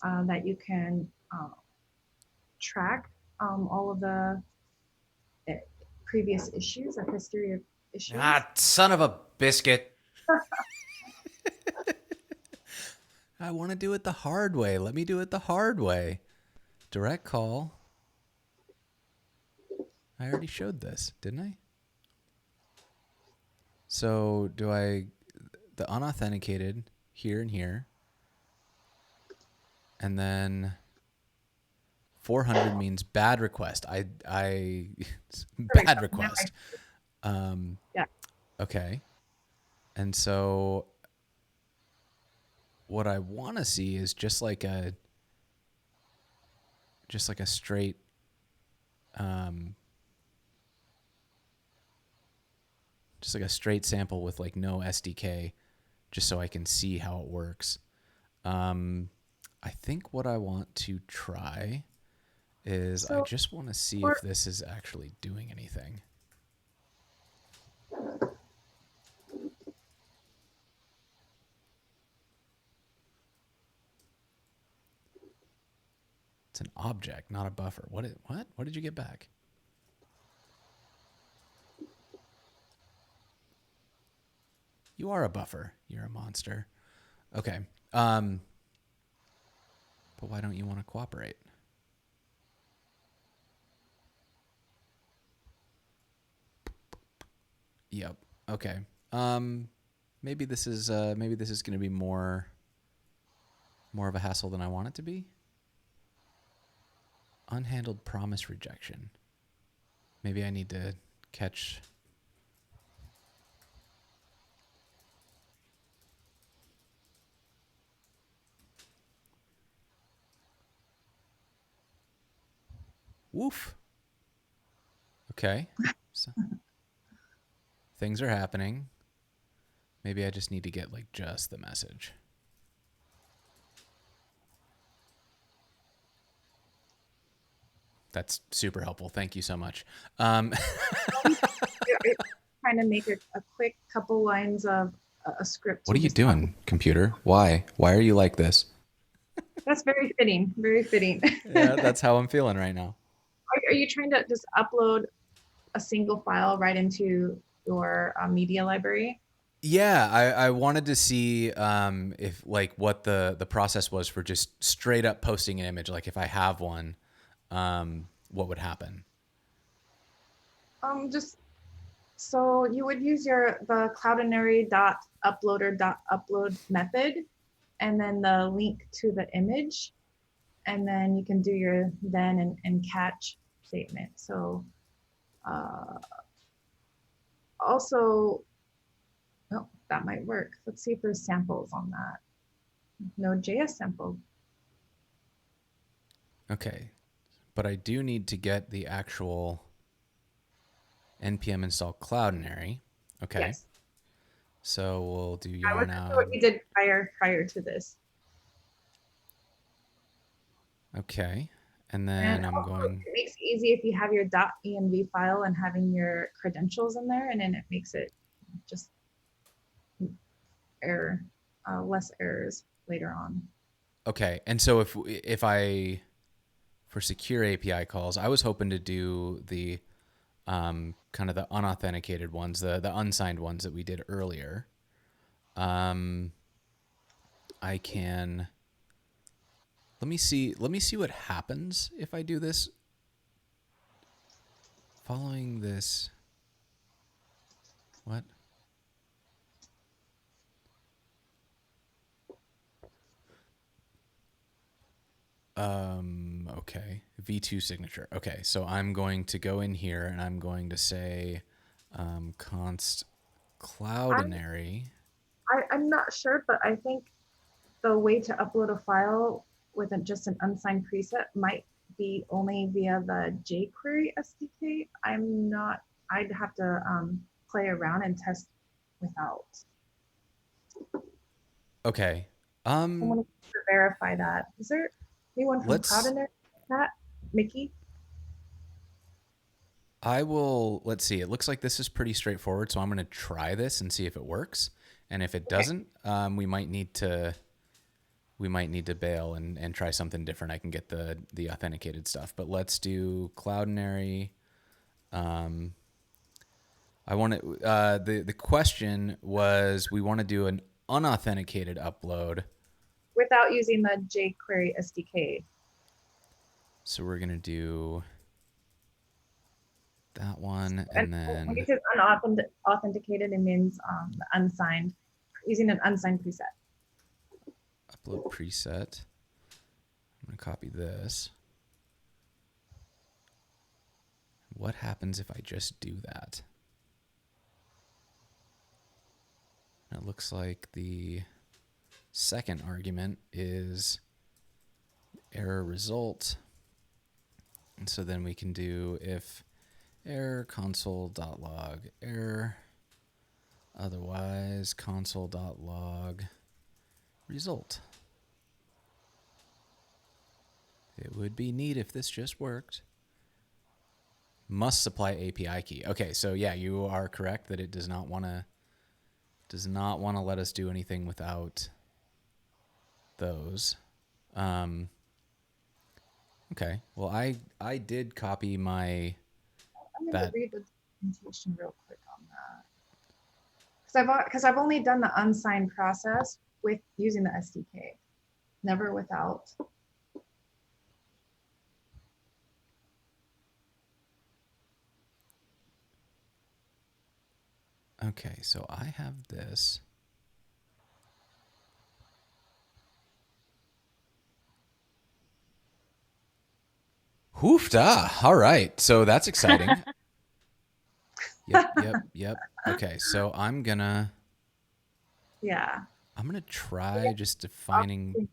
that you can track all of the previous issues, a history of issues. Ah, son of a biscuit. I want to do it the hard way. Let me do it the hard way. Direct call. I already showed this, didn't I? So do I, the unauthenticated here and here. And then 400 means bad request. Bad request. Yeah. Okay. And so what I want to see is just like a straight just like a straight sample with like no SDK, just so I can see how it works. I think what I want to try is I just want to see if this is actually doing anything. It's an object, not a buffer. What did you get back? You are a buffer. You're a monster. Okay. But why don't you want to cooperate? Yep. Okay. Maybe this is going to be more of a hassle than I want it to be. Unhandled promise rejection. Maybe I need to catch. Woof. Okay. So, things are happening. Maybe I just need to get like just the message. That's super helpful. Thank you so much. You're trying to make a quick couple lines of a script What to are you just talk. doing, computer? Why? Why are you like this? That's very fitting. Very fitting. Yeah, that's how I'm feeling right now. Are you trying to just upload a single file right into your media library? Yeah, I wanted to see if like what the process was for just straight up posting an image. Like if I have one, what would happen? Just so you would use the Cloudinary upload method, and then the link to the image, and then you can do your then and catch statement. So uh, also, oh, that might work. Let's see if there's samples on that. Node.js sample. Okay, but I do need to get the actual npm install Cloudinary. Okay, Yes, so we'll do that was yarn what out. you did prior to this. Okay, and And then I'm also, going. it makes it easy if you have your .env file and having your credentials in there, and then it makes it just error, less errors later on. Okay, and so if I for secure API calls, I was hoping to do the kind of the unauthenticated ones, the unsigned ones that we did earlier. Um, I can let me see what happens if I do this. Following this, what? Okay, V2 signature. Okay, so I'm going to go in here and I'm going to say const I'm Cloudinary. I'm not sure, but I think the way to upload a file with just an unsigned preset might be only via the jQuery SDK. I'm not. I'd have to play around and test without. Okay. Someone to verify that. Is there anyone from Let's Cloudinary? That Mickey? I will, let's see. It looks like this is pretty straightforward, so I'm going to try this and see if it works. And if it Okay. doesn't, we might need to bail and try something different. I can get the authenticated stuff, but let's do Cloudinary. I want to. The question was we want to do an unauthenticated upload, Without using the jQuery SDK. so we're gonna do that one, And and when then it says unauthenticated, it means unsigned, using an unsigned preset. upload preset. I'm gonna copy this. What happens if I just do that? It looks like the second argument is error result. And so then we can do if error console.log error, otherwise console.log result. It would be neat if this just worked. Must supply API key. Okay, so yeah, you are correct that it does not want to let us do anything without those. Okay. Well, I did copy my I'm going to that. read the documentation real quick on that. Because I've only done the unsigned process with using the SDK, never without. Okay, so I have this. Hoofda. All right. So that's exciting. Yep. Okay, so Yeah. I'm gonna try just defining.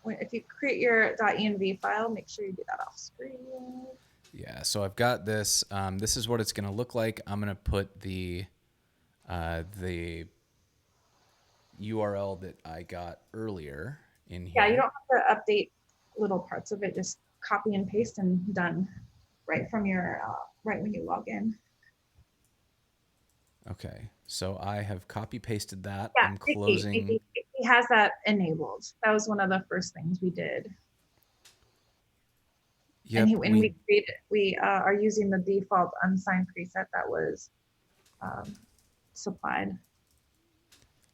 If you create your .env file, make sure you do that off screen. Yeah, so I've got this. This is what it's going to look like. I'm going to put the URL that I got earlier in Yeah, you here. don't have to update little parts of it. Just copy and paste and done right from your right when you log in. Okay, so I have copy pasted that. Yeah, I'm Mickey, closing. Mickey, Mickey has that enabled. That was one of the first things we did. And Yep, when we created, we are using the default unsigned preset that was um, supplied.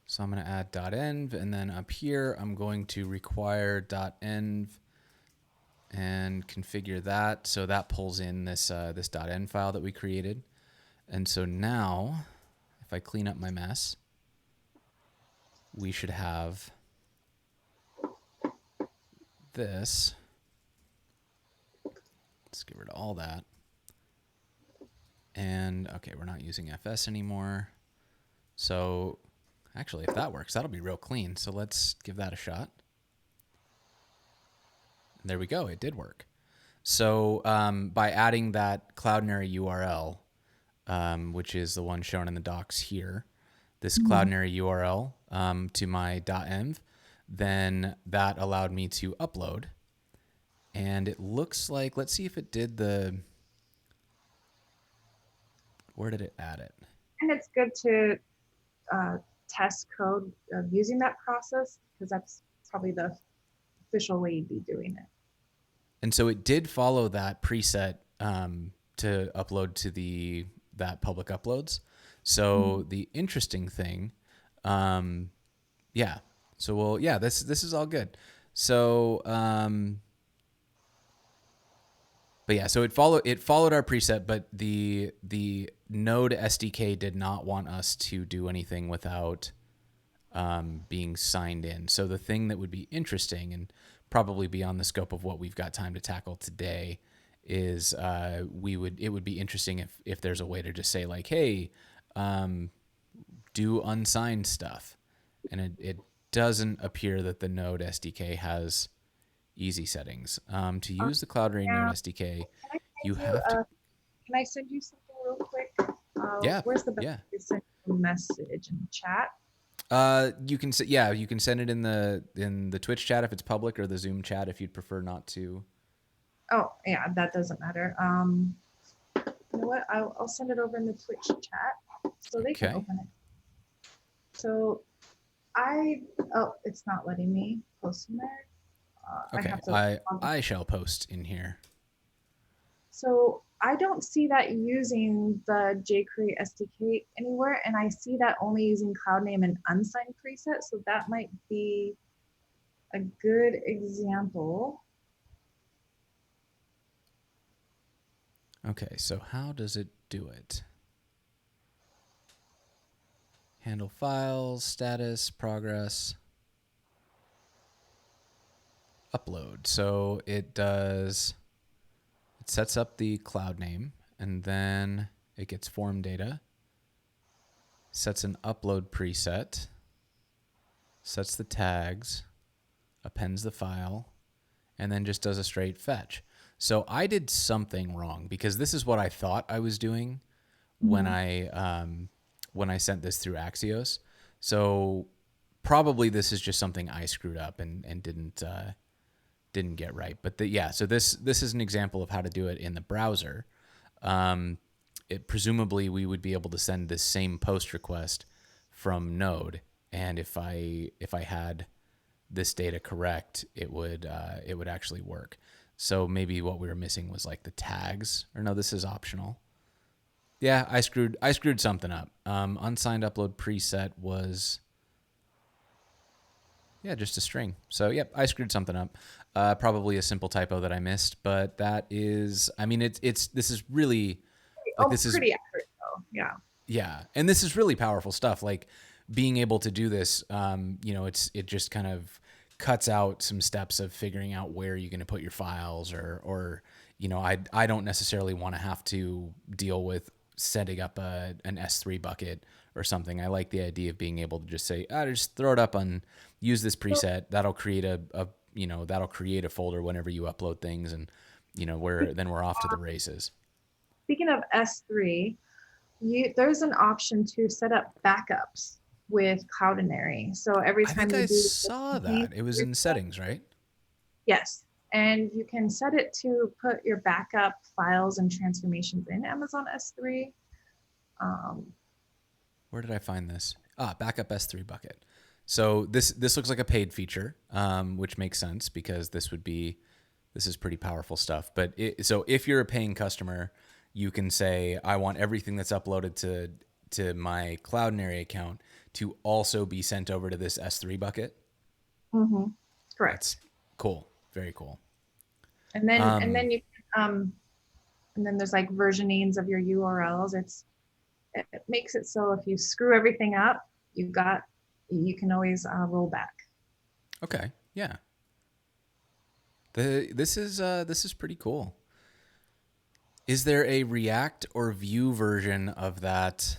so I'm going to add .env, and then up here I'm going to require .env and configure that. So that pulls in this .env file that we created. And so now, if I clean up my mess, we should have this. Let's get rid of all that. And okay, we're not using FS anymore. So actually, if that works, that'll be real clean. So let's give that a shot. And there we go. It did work. So by adding that Cloudinary URL, which is the one shown in the docs here, this Mhm. Cloudinary URL to my .env, then that allowed me to upload. And it looks like, let's see if it did where did it add it? And it's good to test code using that process because that's probably the official way you'd be doing it. And so it did follow that preset to upload to that public uploads. Mhm. So the interesting thing, yeah. So this is all good. So but yeah, so it followed our preset, but the Node SDK did not want us to do anything without being signed in. So the thing that would be interesting and probably beyond the scope of what we've got time to tackle today is it would be interesting if there's a way to just say like, hey, do unsigned stuff, and it doesn't appear that the Node SDK has easy settings. To Uh, use the Cloudinary Node yeah, SDK, can I you send you? have to. Can I send you something real quick? Yeah, Where's the best yeah. way to send you a message in chat? You can you can send it in the Twitch chat if it's public, or the Zoom chat if you'd prefer not to. Oh, yeah, that doesn't matter. You know what? I'll send it over in the Twitch chat so they can Okay. open it. So oh, it's not letting me post in there. I Okay. have to log in. I shall post in here. So I don't see that using the Jquery SDK anywhere, and I see that only using cloud name and unsigned preset. So that might be a good example. Okay, so how does it do it? Handle files, status, progress, upload. So it sets up the cloud name, and then it gets form data, sets an upload preset, sets the tags, appends the file, and then just does a straight fetch. So I did something wrong because this is what I thought I was doing when Mhm. I sent this through Axios. So probably this is just something I screwed up and didn't get right. But so this is an example of how to do it in the browser. Presumably we would be able to send this same post request from Node, and if I had this data correct, it would actually work. So maybe what we were missing was like the tags, or no, this is optional. Yeah, I screwed something up. Unsigned upload preset was just a string. So yep, I screwed something up. Probably a simple typo that I missed, but that is, I mean, it's this is really like Oh, this is pretty accurate though. Yeah. yeah, and this is really powerful stuff. Like being able to do this, it just kind of cuts out some steps of figuring out where you're going to put your files, or I don't necessarily want to have to deal with setting up an S3 bucket or something. I like the idea of being able to just say, just throw it up on, use this So preset. That'll create that'll create a folder whenever you upload things, and we're off to the races. Speaking of S3, there's an option to set up backups with Cloudinary. So every I time think you I do saw change that. It was your in stuff, settings, right? yes. And you can set it to put your backup files and transformations in Amazon S3. Um, Where did I find this? Backup S3 bucket. So this looks like a paid feature, which makes sense because this is pretty powerful stuff. But so if you're a paying customer, you can say I want everything that's uploaded to my Cloudinary account to also be sent over to this S3 bucket. mhm, That's correct. cool. Very cool. And then you and then there's like versionings of your URLs. It makes it so if you screw everything up, you can always roll back. Okay. Yeah. This is pretty cool. Is there a React or Vue version of that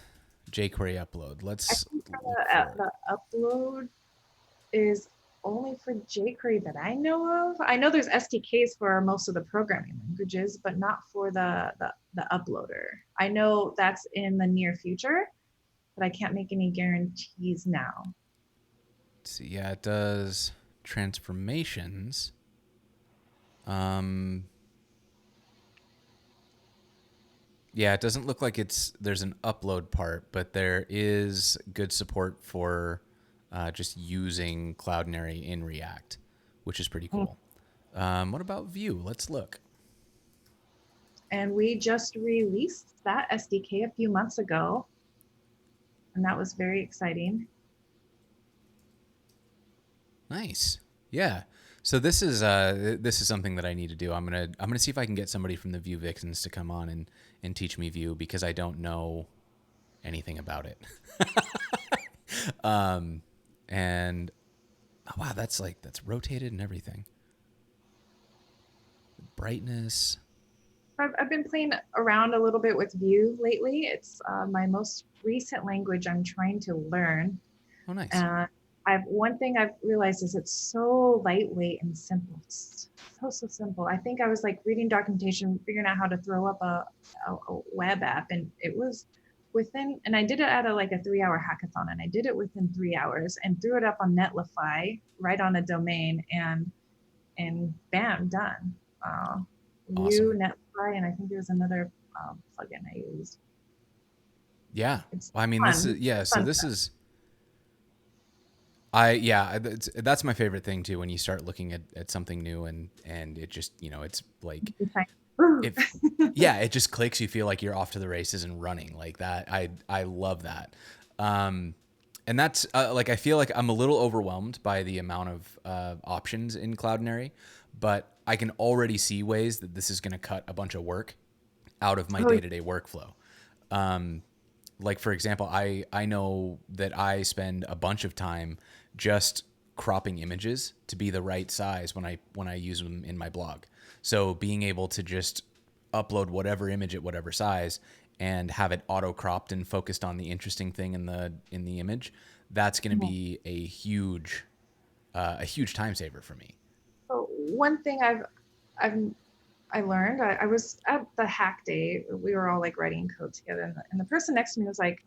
jQuery upload? I Let's think look for it. the upload is only for jQuery that I know of. I know there's SDKs for most of the programming languages, but not for the uploader. I know that's in the near future, but I can't make any guarantees now. Let's see. Yeah, it does transformations. Um, yeah, it doesn't look like there's an upload part, but there is good support for just using Cloudinary in React, which is pretty cool. What about Vue? Let's look. And we just released that SDK a few months ago, and that was very exciting. Nice. Yeah. So this is something that I need to do. I'm gonna see if I can get somebody from the Vue Vixens to come on and teach me Vue because I don't know anything about it. And oh, wow, that's rotated and everything. Brightness. I've been playing around a little bit with Vue lately. It's my most recent language I'm trying to learn. Oh, nice. And one thing I've realized is it's so lightweight and simple. It's so simple. I think I was like reading documentation, figuring out how to throw up a web app, and it was within. And I did it at like a 3 hour hackathon, and I did it within 3 hours, and threw it up on Netlify right on a domain, and bam, done. Vue, Awesome. Netlify, and I think there was another plugin I used. Yeah. It's Well, I mean, this fun, is yeah. So fun this is I yeah. That's my favorite thing too. When you start looking at something new and it just it's like stuff. if yeah, it just clicks. You feel like you're off to the races and running like that. I love that. And that's like I feel like I'm a little overwhelmed by the amount of options in Cloudinary, but I can already see ways that this is going to cut a bunch of work out of my Oh, day to day workflow. Like for example, I know that I spend a bunch of time just cropping images to be the right size when I use them in my blog. So being able to just upload whatever image at whatever size and have it auto cropped and focused on the interesting thing in the image, that's going to mhm. be a huge time saver for me. So one thing I've I learned, I was at the hack day. We were all like writing code together, and the person next to me was like,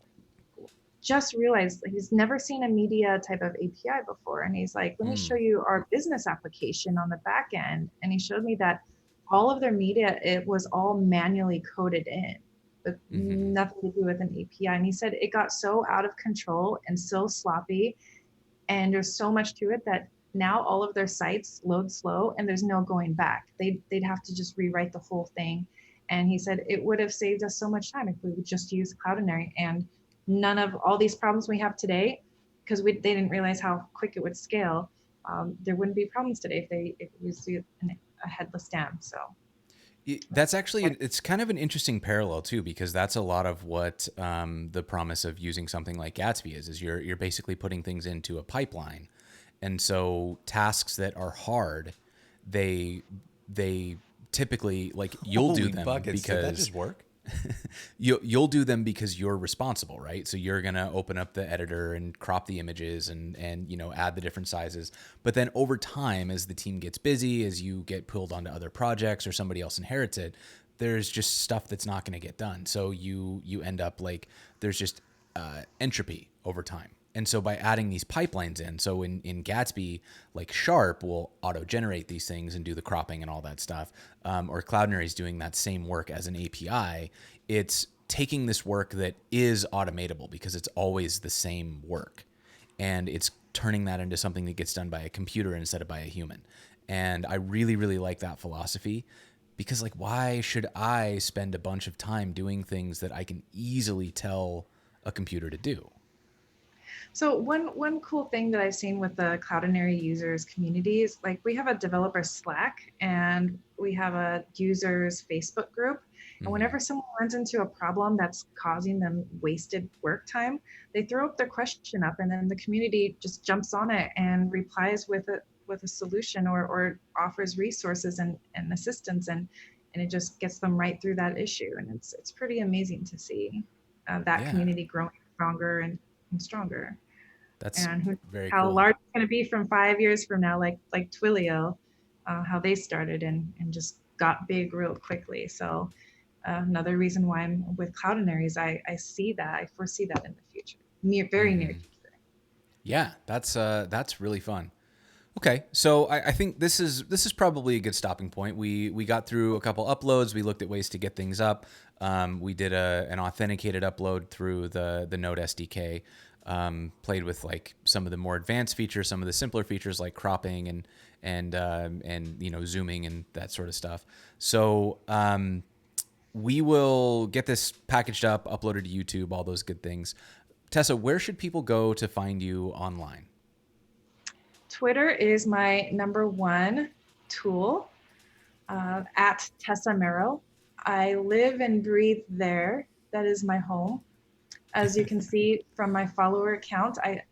just realized he's never seen a media type of API before, and he's like, let me show Mm. you our business application on the back end, and he showed me that all of their media, it was all manually coded in, with Mm-hmm. nothing to do with an API. And he said it got so out of control and so sloppy, and there's so much to it that now all of their sites load slow and there's no going back. They'd have to just rewrite the whole thing. And he said it would have saved us so much time if we would just use Cloudinary, and none of all these problems we have today, because they didn't realize how quick it would scale. There wouldn't be problems today if they used a headless dam. So That's actually it's kind of an interesting parallel too, because that's a lot of what the promise of using something like Gatsby is you're basically putting things into a pipeline, and so tasks that are hard, they typically like you'll do Holy them buckets! Did that because just work? you'll do them because you're responsible, right? So you're gonna open up the editor and crop the images and add the different sizes. But then over time, as the team gets busy, as you get pulled onto other projects or somebody else inherits it, there's just stuff that's not going to get done. So you end up like there's just entropy over time. And so by adding these pipelines in, so in Gatsby, like Sharp will auto generate these things and do the cropping and all that stuff, or Cloudinary is doing that same work as an API. It's taking this work that is automatable because it's always the same work, and it's turning that into something that gets done by a computer instead of by a human. And I really, really like that philosophy because, like, why should I spend a bunch of time doing things that I can easily tell a computer to do? So one cool thing that I've seen with the Cloudinary users community is like we have a developer Slack and we have a users Facebook group. And Mm-hmm. whenever someone runs into a problem that's causing them wasted work time, they throw up their question up and then the community just jumps on it and replies with a solution or offers resources and assistance and it just gets them right through that issue. And it's pretty amazing to see that Yeah, community growing stronger and stronger that's and who very how cool. large it's going to be from 5 years from now, like Twilio, how they started and just got big real quickly. So another reason why I'm with Cloudinary is I see that I foresee that in the future, very near Mm-hmm. future. Yeah, that's really fun. Okay, so I think this is probably a good stopping point. We got through a couple uploads. We looked at ways to get things up. We did an authenticated upload through the Node SDK. Played with like some of the more advanced features, some of the simpler features like cropping and zooming and that sort of stuff. So we will get this packaged up, uploaded to YouTube, all those good things. Tessa, where should people go to find you online? Twitter is my number one tool at Tessa Mero. I live and breathe there. That is my home. As you can see from my follower count, I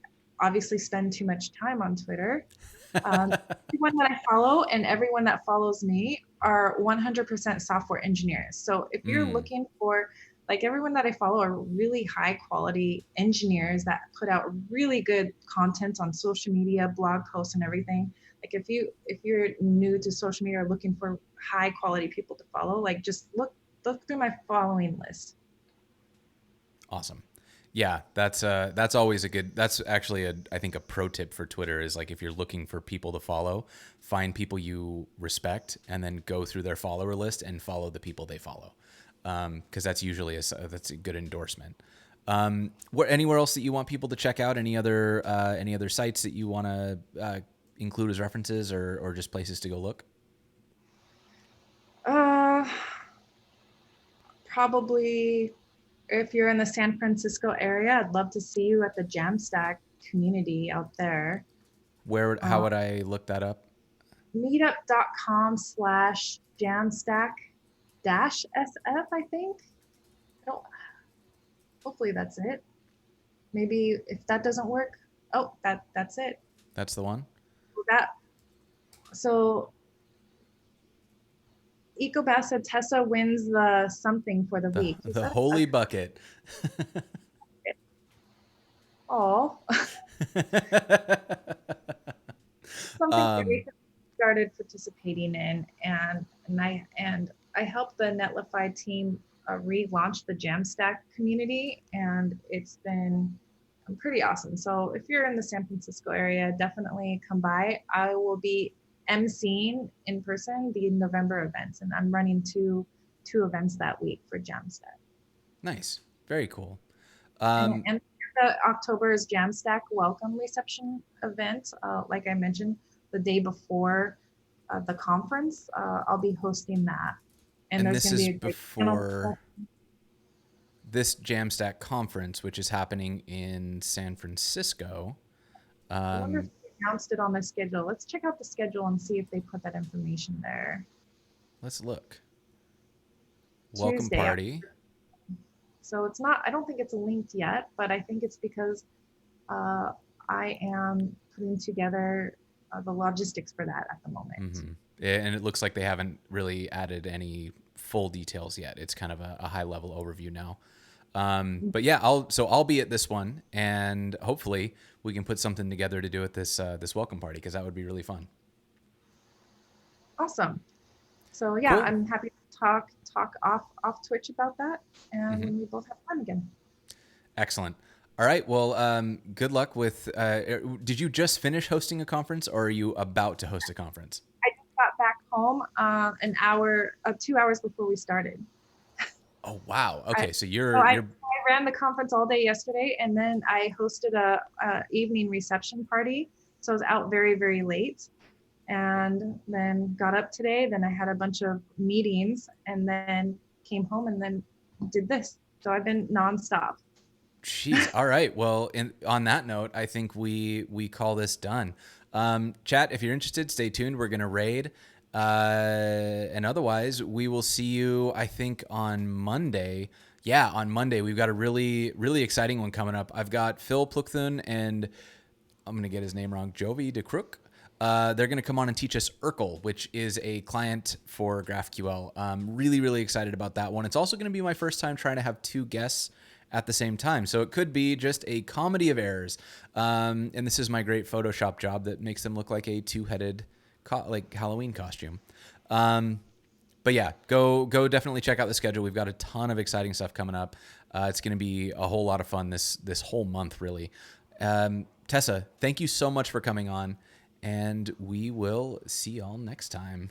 obviously spend too much time on Twitter. Everyone that I follow and everyone that follows me are 100% software engineers. So if you're Mm, looking for, like everyone that I follow are really high quality engineers that put out really good content on social media, blog posts and everything. Like if you're new to social media or looking for high quality people to follow, like just look through my following list. awesome. Yeah, that's always a good. That's actually a I think a pro tip for Twitter is like if you're looking for people to follow, find people you respect and then go through their follower list and follow the people they follow, because that's usually that's a good endorsement. Anywhere else that you want people to check out? Any other sites that you want to include as references or just places to go look? Uh, Probably if you're in the San Francisco area, I'd love to see you at the Jamstack community out there. Where how Uh, would I look that up? meetup.com/jamstack dash SF, I think. I don't, hopefully that's it. Maybe if that doesn't work, oh, that's it. That's the one. That so EcoBass said Tessa wins the something for the The week. Is the that holy bucket. all? Something um, very started participating in, and I helped the Netlify team relaunch the Jamstack community, and it's been pretty awesome. So if you're in the San Francisco area, definitely come by. I will be emceeing in person the November events, and I'm running two events that week for Jamstack. nice. Very cool. And, Um, and the October's Jamstack welcome reception event, like I mentioned, the day before the conference, I'll be hosting that. And and there's this going to is be a great panel. before this Jamstack conference, which is happening in San Francisco. I wonder if Um, they announced it on the schedule. Let's check out the schedule and see if they put that information there. let's look. Welcome Tuesday. party. So it's not, I don't think it's linked yet, but I think it's because uh, I am putting together the logistics for that at the moment. Mm-hmm. And it looks like they haven't really added any full details yet. It's kind of a high level overview now. But yeah, I'll be at this one, and hopefully we can put something together to do at this welcome party, because that would be really fun. Awesome. So yeah, Cool. I'm happy to talk off Twitch about that, and Hmm. when we both have fun again. Excellent. All right. Well, good luck with. Did you just finish hosting a conference, or are you about to host a conference? I just got back home an hour, 2 hours before we started. Oh wow. I, Okay, so so I, you're I ran the conference all day yesterday, and then I hosted a evening reception party. So I was out very, very late, and then got up today. Then I had a bunch of meetings, and then came home, and then did this. So I've been nonstop. Jeez. All right. Well, on that note, I think we call this done. Chat, if you're interested, stay tuned. We're gonna raid, and otherwise, we will see you. I think on Monday. Yeah, on Monday we've got a really exciting one coming up. I've got Phil Plukthun and I'm going to get his name wrong, Jovi DeCrook. They're going to come on and teach us Urkel, which is a client for GraphQL. Really excited about that one. It's also going to be my first time trying to have two guests at the same time. So it could be just a comedy of errors. And this is my great Photoshop job that makes them look like a two-headed like Halloween costume. But yeah, go definitely check out the schedule. We've got a ton of exciting stuff coming up. It's going to be a whole lot of fun this whole month, really. Tessa, thank you so much for coming on, and we will see y'all next time.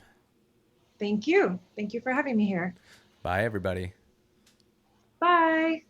Thank you. Thank you for having me here. Bye, everybody. Bye.